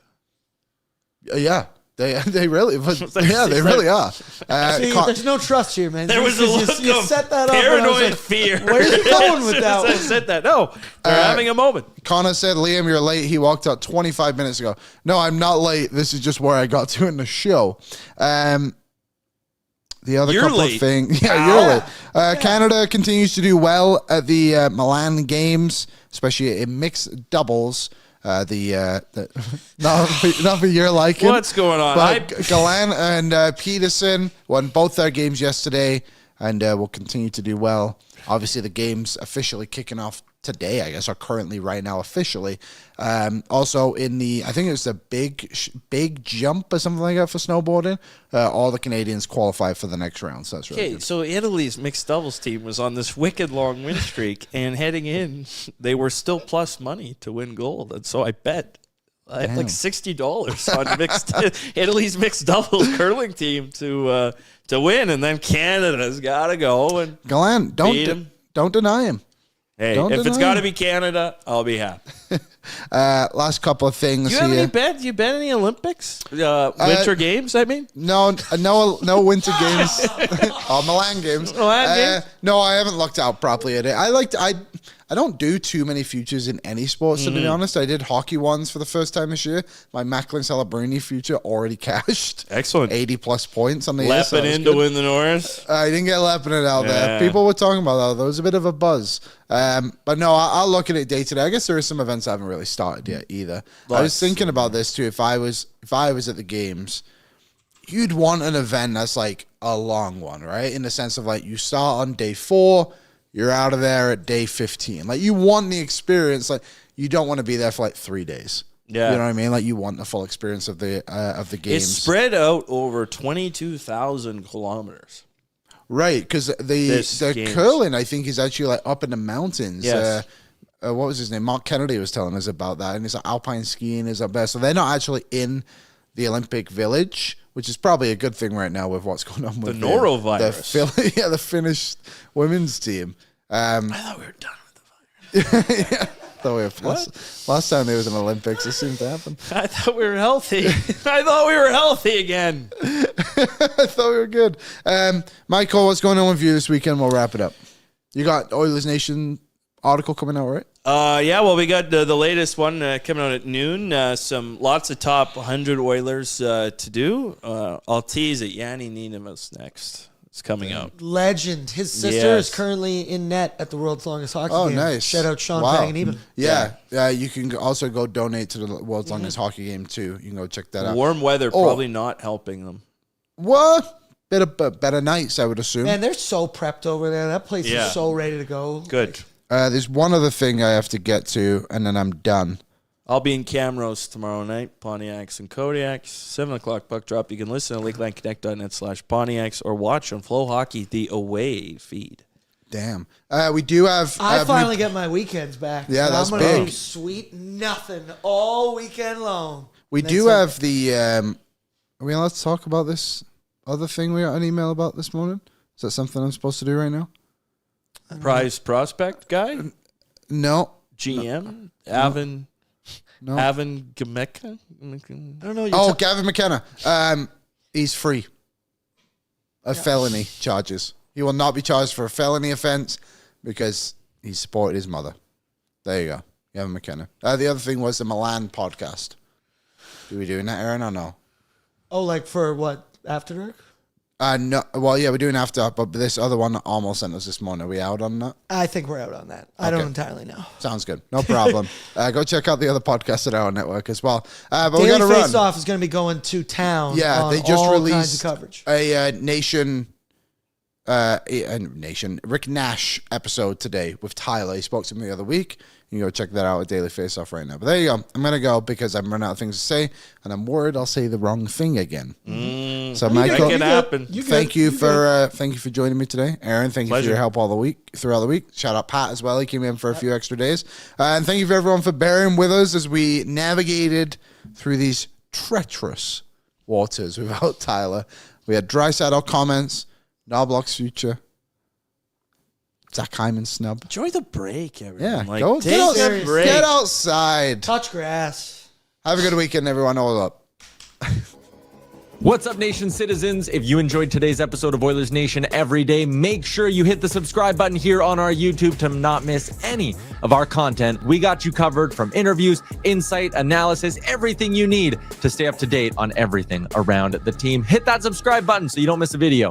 Yeah. They really, they really are. There's no trust here, man. There was a look you of set that paranoid like, fear. Where's he going with that? I said that. No, they're having a moment. Connor said, "Liam, you're late." He walked out 25 minutes ago. No, I'm not late. This is just where I got to in the show. The other couple of things. Yeah, you're late. Canada continues to do well at the Milan games, especially in mixed doubles. Not for your liking. What's going on? But Gallant and Peterson won both their games yesterday and will continue to do well. Obviously, the games officially kicking off today, I guess, are currently right now officially. Also in the, I think it was a big jump or something like that for snowboarding. All the Canadians qualified for the next round, so that's really good. So Italy's mixed doubles team was on this wicked long win streak, and heading in, they were still plus money to win gold. And so I bet I had like $60 on Italy's mixed doubles curling team to win, and then Canada's got to go and Gallant, don't deny him. Hey, if it's got to be Canada, I'll be happy. Last couple of things. Do you have any bet? You bet in the Olympics? Winter games, I mean? No winter games. Milan games. No, I haven't looked out properly at it. I don't do too many futures in any sports, to be honest. I did hockey ones for the first time this year. My Macklin Celebrini future already cashed. Excellent. 80-plus points on the year. Leppin to win the Norris. I didn't get Leppin out there. People were talking about that. There was a bit of a buzz. But no, I'll look at it day to day. I guess there are some events I haven't really started yet either. I was thinking about this too. If I was at the games, you'd want an event that's like a long one, right? In the sense of like you start on day 4, you're out of there at day 15. Like you want the experience. Like you don't want to be there for like 3 days. Yeah, you know what I mean. Like you want the full experience of the games. It's spread out over 22,000 kilometers. Right, because the curling I think is actually like up in the mountains. Yes. What was his name? Mark Kennedy was telling us about that, and it's like alpine skiing is up there. So they're not actually in the Olympic Village, which is probably a good thing right now with what's going on with the norovirus. The Finnish women's team. I thought we were done with the virus. Yeah, thought we were. Last time there was an Olympics, it seemed to happen. I thought we were healthy. I thought we were healthy again. I thought we were good. Michael, what's going on with you this weekend? We'll wrap it up. You got Oilers Nation article coming out, right? Yeah, well, we got the latest one coming out at noon. Lots of top 100 Oilers to do. I'll tease it. Yanni Niemi's next. It's coming out. Legend. His sister is currently in net at the World's Longest Hockey Game. Oh, nice. Shout out Sean Paganeben. Yeah. You can also go donate to the World's Longest Hockey Game, too. You can go check that out. Warm weather probably not helping them. What? Better nights, I would assume. Man, they're so prepped over there. That place is so ready to go. Good. There's one other thing I have to get to, and then I'm done. I'll be in Camrose tomorrow night, Pontiacs and Kodiaks, 7 o'clock puck drop. You can listen to lakelandconnect.net/Pontiacs or watch on Flow Hockey, the away feed. Damn. We do have... I finally get my weekends back. Yeah, that's I'm big. going to do sweet nothing all weekend long. We do have the... are we allowed to talk about this other thing we got an email about this morning? Is that something I'm supposed to do right now? Prize prospect guy? No. GM? Avon... No. Avon Gameka? I don't know. Gavin McKenna. He's free of felony charges. He will not be charged for a felony offense because he supported his mother. There you go. Gavin McKenna. The other thing was the Milan podcast. Do we doing that, Aaron, or no? Oh, like for what? After dark? No. Well, yeah, we're doing after, but this other one almost sent us this morning. Are we out on that? I think we're out on that. I don't entirely know. Sounds good. No problem. Go check out the other podcasts at our network as well. But Daily we got to run. Face Off is going to be going to town. Yeah, on they just all released kinds of coverage. a Rick Nash episode today with Tyler. He spoke to me the other week. You can go check that out at Daily Face Off right now. But there you go. I'm going to go because I'm running out of things to say, and I'm worried I'll say the wrong thing again. So, Michael, thank you for joining me today. Aaron, thank you for your help throughout the week. Shout out Pat as well. He came in for a few extra days. And thank you for everyone for bearing with us as we navigated through these treacherous waters without Tyler. We had Draisaitl comments, Knoblauch's future, Zach Hyman snub. Enjoy the break, everyone. Yeah, go get outside. Touch grass. Have a good weekend, everyone. All up. What's up, Nation citizens? If you enjoyed today's episode of Oilers Nation Everyday, make sure you hit the subscribe button here on our YouTube to not miss any of our content. We got you covered from interviews, insight, analysis, everything you need to stay up to date on everything around the team. Hit that subscribe button so you don't miss a video.